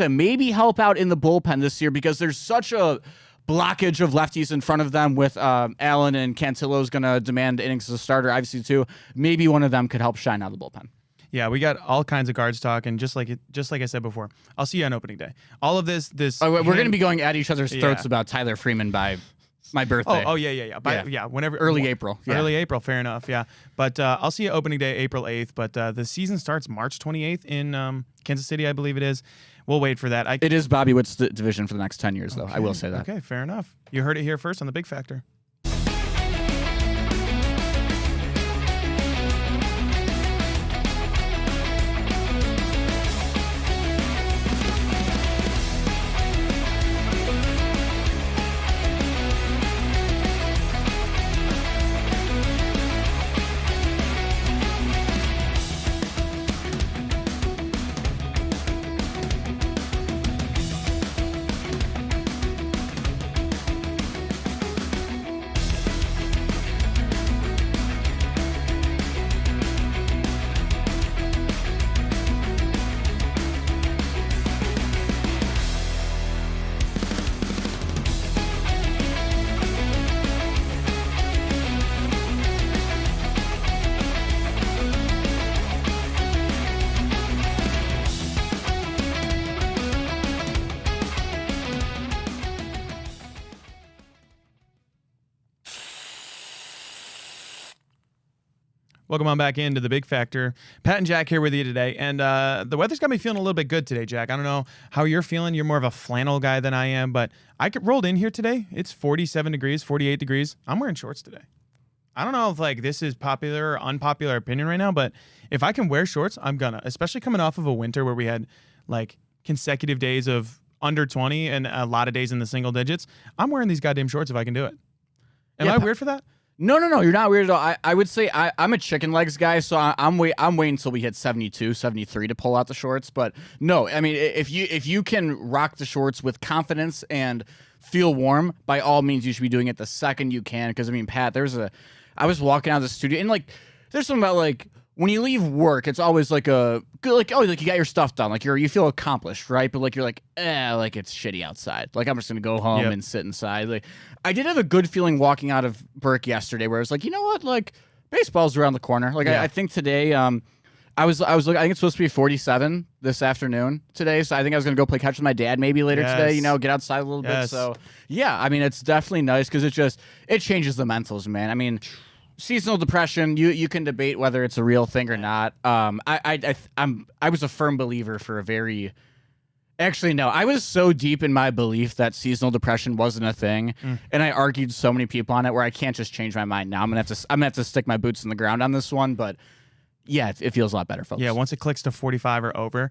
Speaker 2: maybe help out in the bullpen this year because there's such a blockage of lefties in front of them with Allen, and Cantillo's going to demand innings as a starter, obviously, too. Maybe one of them could help shine out of the bullpen.
Speaker 1: Yeah, we got all kinds of guards talk, and just like I said before, I'll see you on opening day. All of this.
Speaker 2: We're going to be going at each other's throats about Tyler Freeman by my birthday.
Speaker 1: Whenever
Speaker 2: early April. Yeah.
Speaker 1: Early April, fair enough. Yeah, but I'll see you opening day April 8th. But the season starts March 28th in Kansas City, I believe it is. We'll wait for that.
Speaker 2: It is Bobby Witt's division for the next 10 years, though. I will say that.
Speaker 1: Okay, fair enough. You heard it here first on The Big Factor. Welcome on back into The Big Factor. Pat and Jack here with you today. And the weather's got me feeling a little bit good today, Jack. I don't know how you're feeling. You're more of a flannel guy than I am, but I rolled in here today. It's 47 degrees, 48 degrees. I'm wearing shorts today. I don't know if this is popular or unpopular opinion right now, but if I can wear shorts, I'm gonna, especially coming off of a winter where we had consecutive days of under 20 and a lot of days in the single digits. I'm wearing these goddamn shorts if I can do it. Am I weird for that?
Speaker 2: No, you're not weird at all. I would say I'm a chicken legs guy, so I'm waiting until we hit 72, 73 to pull out the shorts. But no, I mean, if you can rock the shorts with confidence and feel warm, by all means, you should be doing it the second you can. Because I mean, Pat, I was walking out of the studio and like, there's something about like when you leave work, it's always like a good, like, oh, like you got your stuff done, like you feel accomplished, right? But like you're like, like it's shitty outside. Like I'm just gonna go home and sit inside. Like I did have a good feeling walking out of Burke yesterday, where I was like, you know what, like baseball's around the corner. Like I think today, I was looking. I think it's supposed to be 47 this afternoon today, so I think I was gonna go play catch with my dad maybe later today. You know, get outside a little bit. So yeah, I mean it's definitely nice because it changes the mentals, man. I mean. Seasonal depression, you can debate whether it's a real thing or not. I was a firm believer for a very. Actually, no, I was so deep in my belief that seasonal depression wasn't a thing, and I argued so many people on it where I can't just change my mind now. I'm gonna have to stick my boots in the ground on this one, but yeah, it feels a lot better, folks.
Speaker 1: Yeah, once it clicks to 45 or over,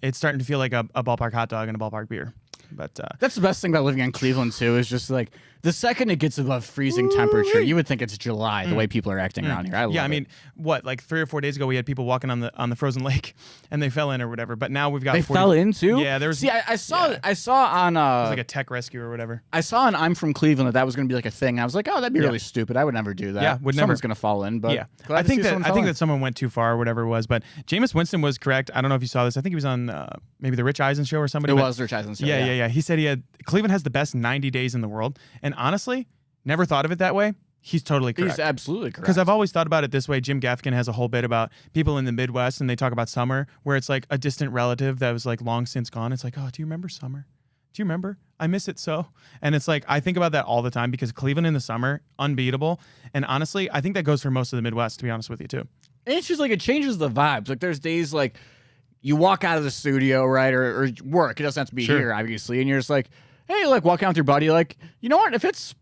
Speaker 1: it's starting to feel like a ballpark hot dog and a ballpark beer. But
Speaker 2: that's the best thing about living in Cleveland too. Is just like the second it gets above freezing temperature, you would think it's July. The way people are acting around here, I mean,
Speaker 1: what, like 3 or 4 days ago, we had people walking on the frozen lake, and they fell in or whatever. But now we've got
Speaker 2: they fell in too.
Speaker 1: Yeah, there was.
Speaker 2: See, I saw on
Speaker 1: it was like a tech rescue or whatever.
Speaker 2: I saw on I'm From Cleveland that was going to be like a thing. I was like, oh, that'd be really stupid. I would never do that.
Speaker 1: Yeah,
Speaker 2: someone's going to fall in. But
Speaker 1: I think that someone went too far or whatever it was. But Jameis Winston was correct. I don't know if you saw this. I think he was on maybe the Rich Eisen show or somebody.
Speaker 2: It was Rich Eisen show.
Speaker 1: Yeah. He said Cleveland has the best 90 days in the world, and honestly, never thought of it that way. He's totally correct.
Speaker 2: He's absolutely correct.
Speaker 1: Because I've always thought about it this way. Jim Gaffigan has a whole bit about people in the Midwest, and they talk about summer, where it's like a distant relative that was like long since gone. It's like, oh, do you remember summer? Do you remember? I miss it so. And it's like, I think about that all the time because Cleveland in the summer, unbeatable. And honestly, I think that goes for most of the Midwest, to be honest with you, too.
Speaker 2: And it's just like, it changes the vibes. Like there's days like you walk out of the studio, right, or work. It doesn't have to be here, obviously. And you're just like, hey, like walking out with your buddy, like, you know what? If it's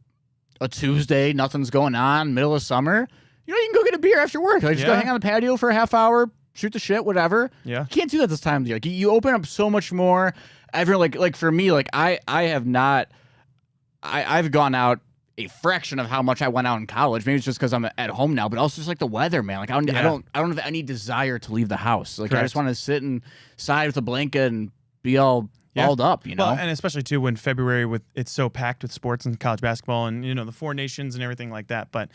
Speaker 2: a Tuesday, nothing's going on, middle of summer, you know, you can go get a beer after work. Like, just go hang on the patio for a half hour, shoot the shit, whatever. Yeah. You can't do that this time of the year. Like, you open up so much more. Everyone, like for me, like I've gone out a fraction of how much I went out in college. Maybe it's just because I'm at home now, but also just like the weather, man. Like I don't have any desire to leave the house. Like I just want to sit inside with a blanket and be all balled up, you know?
Speaker 1: Well, and especially too when February it's so packed with sports and college basketball and, you know, the Four Nations and everything like that. But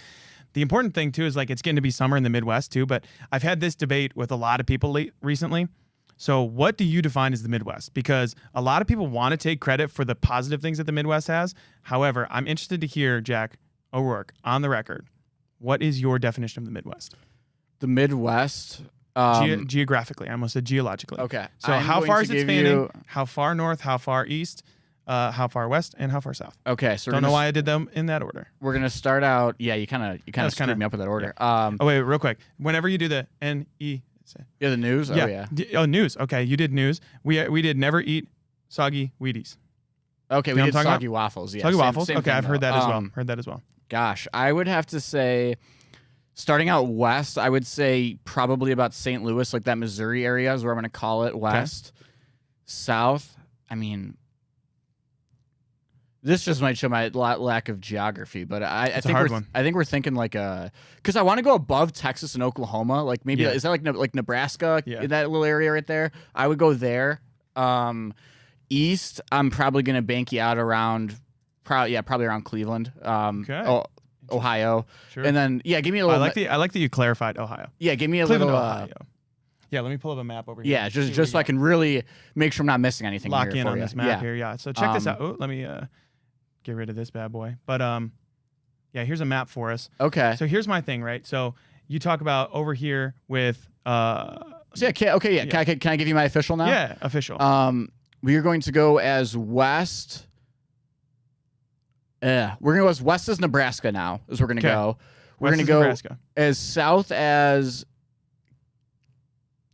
Speaker 1: the important thing too is like it's getting to be summer in the Midwest too. But I've had this debate with a lot of people recently. So what do you define as the Midwest? Because a lot of people want to take credit for the positive things that the Midwest has. However, I'm interested to hear, Jack O'Rourke, on the record, what is your definition of the Midwest?
Speaker 2: The Midwest...
Speaker 1: geographically, I almost said geologically.
Speaker 2: Okay.
Speaker 1: So how far is it spanning? How far north? How far east? How far west? And how far south?
Speaker 2: Okay. So
Speaker 1: don't know why I did them in that order.
Speaker 2: We're gonna start out. Yeah, you kind of screwed me up with that order.
Speaker 1: Yeah. Oh wait, real quick. Whenever you do the NE.
Speaker 2: Yeah, the news. Oh yeah.
Speaker 1: News. Okay, you did news. We did never eat soggy Wheaties.
Speaker 2: Okay, we did soggy waffles. Yeah,
Speaker 1: soggy waffles.
Speaker 2: Same
Speaker 1: okay,
Speaker 2: thing,
Speaker 1: I've heard that as well.
Speaker 2: Gosh, I would have to say. Starting out west, I would say probably about St. Louis, like that Missouri area is where I'm going to call it west. Okay. South, I mean, this just might show my lack of geography, but I think we're thinking like because I want to go above Texas and Oklahoma, like maybe is that like Nebraska in that little area right there? I would go there. East, I'm probably going to bank you out around, probably around Cleveland. Ohio, sure. And then give me a little.
Speaker 1: I like that you clarified Ohio.
Speaker 2: Yeah, give me a
Speaker 1: Cleveland,
Speaker 2: little.
Speaker 1: Ohio. Yeah, let me pull up a map over here.
Speaker 2: Yeah, just so I can really make sure I'm not missing anything.
Speaker 1: Lock in on this map here. Yeah, so check this out. Oh, let me get rid of this bad boy. But here's a map for us.
Speaker 2: Okay.
Speaker 1: So here's my thing, right? So you talk about over here with.
Speaker 2: Can I give you my official now?
Speaker 1: Yeah, official.
Speaker 2: We are going to go as west. We're going to go as west as Nebraska now, is we're going to go. We're going to go Nebraska. As south as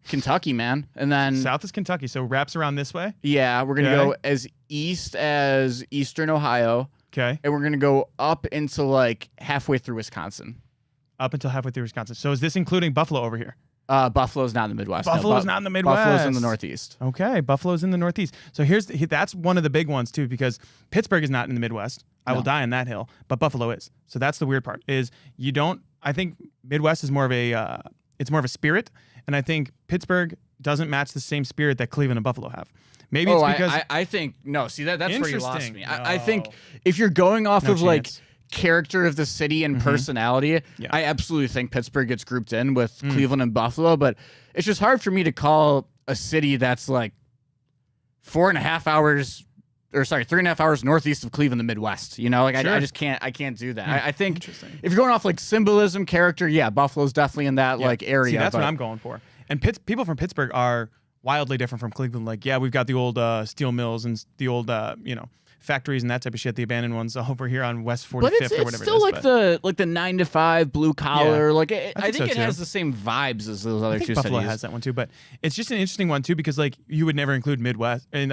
Speaker 2: Kentucky, man. And then...
Speaker 1: South is Kentucky, so wraps around this way?
Speaker 2: Yeah, we're going to go as east as eastern Ohio.
Speaker 1: Okay.
Speaker 2: And we're going to go up into like halfway through Wisconsin.
Speaker 1: Up until halfway through Wisconsin. So is this including Buffalo over here?
Speaker 2: Buffalo's not in the Midwest. No,
Speaker 1: Buffalo's not in the Midwest.
Speaker 2: Buffalo's in the Northeast.
Speaker 1: Okay, Buffalo's in the Northeast. So that's one of the big ones too, because Pittsburgh is not in the Midwest. I will die on that hill, but Buffalo is. So that's the weird part. Is you don't. I think Midwest is more of a it's more of a spirit, and I think Pittsburgh doesn't match the same spirit that Cleveland and Buffalo have. Maybe it's because
Speaker 2: I think no. See that's where you lost
Speaker 1: Interesting.
Speaker 2: me. I think if you're going off
Speaker 1: No
Speaker 2: of like
Speaker 1: chance.
Speaker 2: character of the city and personality,
Speaker 1: Yeah.
Speaker 2: I absolutely think Pittsburgh gets grouped in with Cleveland and Buffalo. But it's just hard for me to call a city that's like 3.5 hours northeast of Cleveland, the Midwest. You know, like
Speaker 1: Sure.
Speaker 2: I just can't. I can't do that. I think
Speaker 1: Interesting.
Speaker 2: if you're going off like symbolism, character, yeah, Buffalo's definitely in that like area.
Speaker 1: See, that's what
Speaker 2: but-
Speaker 1: I'm going for. And people from Pittsburgh are wildly different from Cleveland. Like, yeah, we've got the old steel mills and the old, factories and that type of shit. The abandoned ones over here on West 45th
Speaker 2: But it's
Speaker 1: or whatever
Speaker 2: still
Speaker 1: it is.
Speaker 2: like the 9 to 5 blue collar.
Speaker 1: Yeah,
Speaker 2: Like
Speaker 1: think
Speaker 2: I think
Speaker 1: so
Speaker 2: it
Speaker 1: too.
Speaker 2: has the same vibes as those
Speaker 1: I
Speaker 2: other
Speaker 1: think
Speaker 2: two
Speaker 1: Buffalo
Speaker 2: cities.
Speaker 1: has that one too, but it's just an interesting one too because like you would never include Midwest and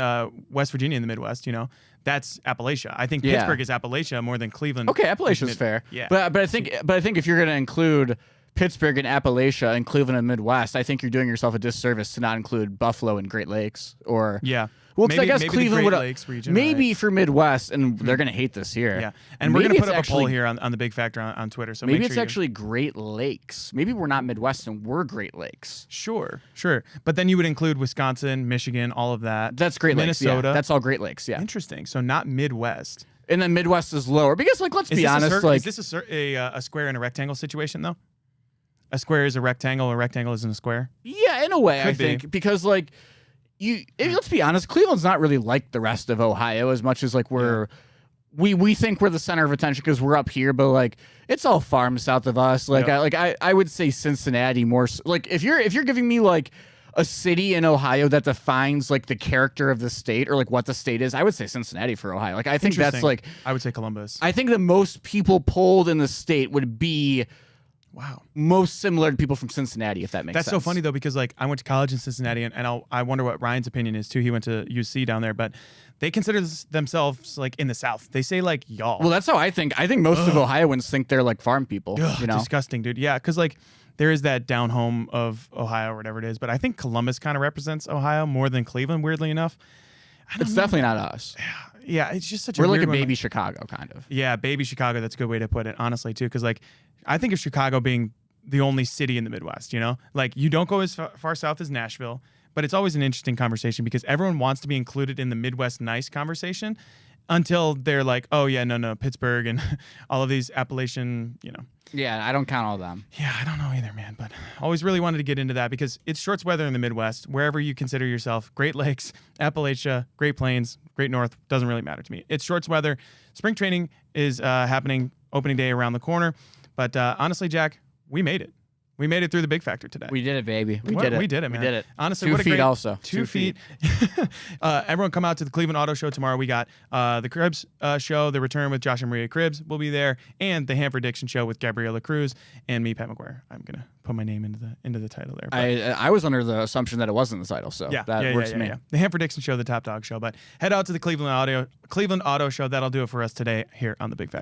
Speaker 1: West Virginia in the Midwest. You know, that's Appalachia. I think
Speaker 2: Yeah.
Speaker 1: Pittsburgh is Appalachia more than Cleveland.
Speaker 2: Okay, Appalachia's
Speaker 1: Mid-
Speaker 2: fair.
Speaker 1: Yeah.
Speaker 2: But I think if you're gonna include Pittsburgh and Appalachia and Cleveland and Midwest, I think you're doing yourself a disservice to not include Buffalo and Great Lakes or
Speaker 1: Yeah.
Speaker 2: Well, 'cause I guess
Speaker 1: maybe
Speaker 2: Cleveland
Speaker 1: the
Speaker 2: would
Speaker 1: Great Lakes region.
Speaker 2: maybe
Speaker 1: right?
Speaker 2: for Midwest, and they're gonna hate this here.
Speaker 1: Yeah, and we're
Speaker 2: Maybe
Speaker 1: gonna put
Speaker 2: it's
Speaker 1: up a poll
Speaker 2: actually-
Speaker 1: here on the Big Factor on Twitter. So
Speaker 2: Maybe
Speaker 1: make
Speaker 2: it's
Speaker 1: sure you-
Speaker 2: actually Great Lakes. Maybe we're not Midwest and we're Great Lakes.
Speaker 1: Sure. But then you would include Wisconsin, Michigan, all of that.
Speaker 2: That's Great Lakes.
Speaker 1: Minnesota.
Speaker 2: Yeah, that's all Great Lakes. Yeah,
Speaker 1: Interesting. So not Midwest.
Speaker 2: and then Midwest is lower because, like, let's be honest, like
Speaker 1: is this a square and a rectangle situation though? A square is a rectangle isn't a square.
Speaker 2: yeah, in a way, I
Speaker 1: Could be.
Speaker 2: think because like let's be honest, Cleveland's not really like the rest of Ohio as much as like we think we're the center of attention because we're up here, but like it's all farm south of us. Like I would say Cincinnati more like if you're giving me like a city in Ohio that defines like the character of the state or like what the state is, I would say Cincinnati for Ohio. Like I think that's
Speaker 1: Interesting.
Speaker 2: like
Speaker 1: I would say Columbus.
Speaker 2: I think the most people polled in the state would be
Speaker 1: Wow.
Speaker 2: most similar to people from Cincinnati, if that makes
Speaker 1: That's
Speaker 2: sense.
Speaker 1: so funny though because like I went to college in Cincinnati and I wonder what Ryan's opinion is too. He went to UC down there, but they consider themselves like in the South. They say like y'all.
Speaker 2: Well, that's how I think. I think most of Ohioans think they're like farm people.
Speaker 1: Ugh,
Speaker 2: You know,
Speaker 1: disgusting, dude. Yeah, because like there is that down home of Ohio or whatever it is, but I think Columbus kind of represents Ohio more than Cleveland. Weirdly enough,
Speaker 2: it's definitely not us.
Speaker 1: yeah, it's just such
Speaker 2: We're
Speaker 1: a
Speaker 2: like
Speaker 1: weird
Speaker 2: a
Speaker 1: one.
Speaker 2: baby Chicago, kind of.
Speaker 1: Yeah, baby Chicago. That's a good way to put it, honestly, too. Because like I think of Chicago being the only city in the Midwest. You know, like you don't go as far south as Nashville, but it's always an interesting conversation because everyone wants to be included in the Midwest nice conversation until they're like, oh yeah, no, Pittsburgh and all of these Appalachian,
Speaker 2: Yeah, I don't count all them.
Speaker 1: Yeah, I don't know either, man, but always really wanted to get into that because it's short weather in the Midwest, wherever you consider yourself. Great Lakes, Appalachia, Great Plains, Great North, doesn't really matter to me. It's short weather. Spring training is happening, opening day around the corner. But honestly, Jack, we made it. We made it through the Big Factor today.
Speaker 2: We did it, baby. We
Speaker 1: What-
Speaker 2: did it.
Speaker 1: We did it, man.
Speaker 2: We did it.
Speaker 1: Honestly,
Speaker 2: 2
Speaker 1: what a
Speaker 2: feet
Speaker 1: great
Speaker 2: also.
Speaker 1: 2 feet. Everyone come out to the Cleveland Auto Show tomorrow. We got the Cribs show, The Return with Josh and Maria Cribs will be there, and the Hanford Dixon show with Gabriella Cruz and me, Pat McGuire. I'm gonna put my name into the title there. but-
Speaker 2: I was under the assumption that it wasn't the title, so that works for me.
Speaker 1: The Hanford Dixon show, the Top Dog show. But head out to the Cleveland Auto Show. That'll do it for us today here on the Big Factor.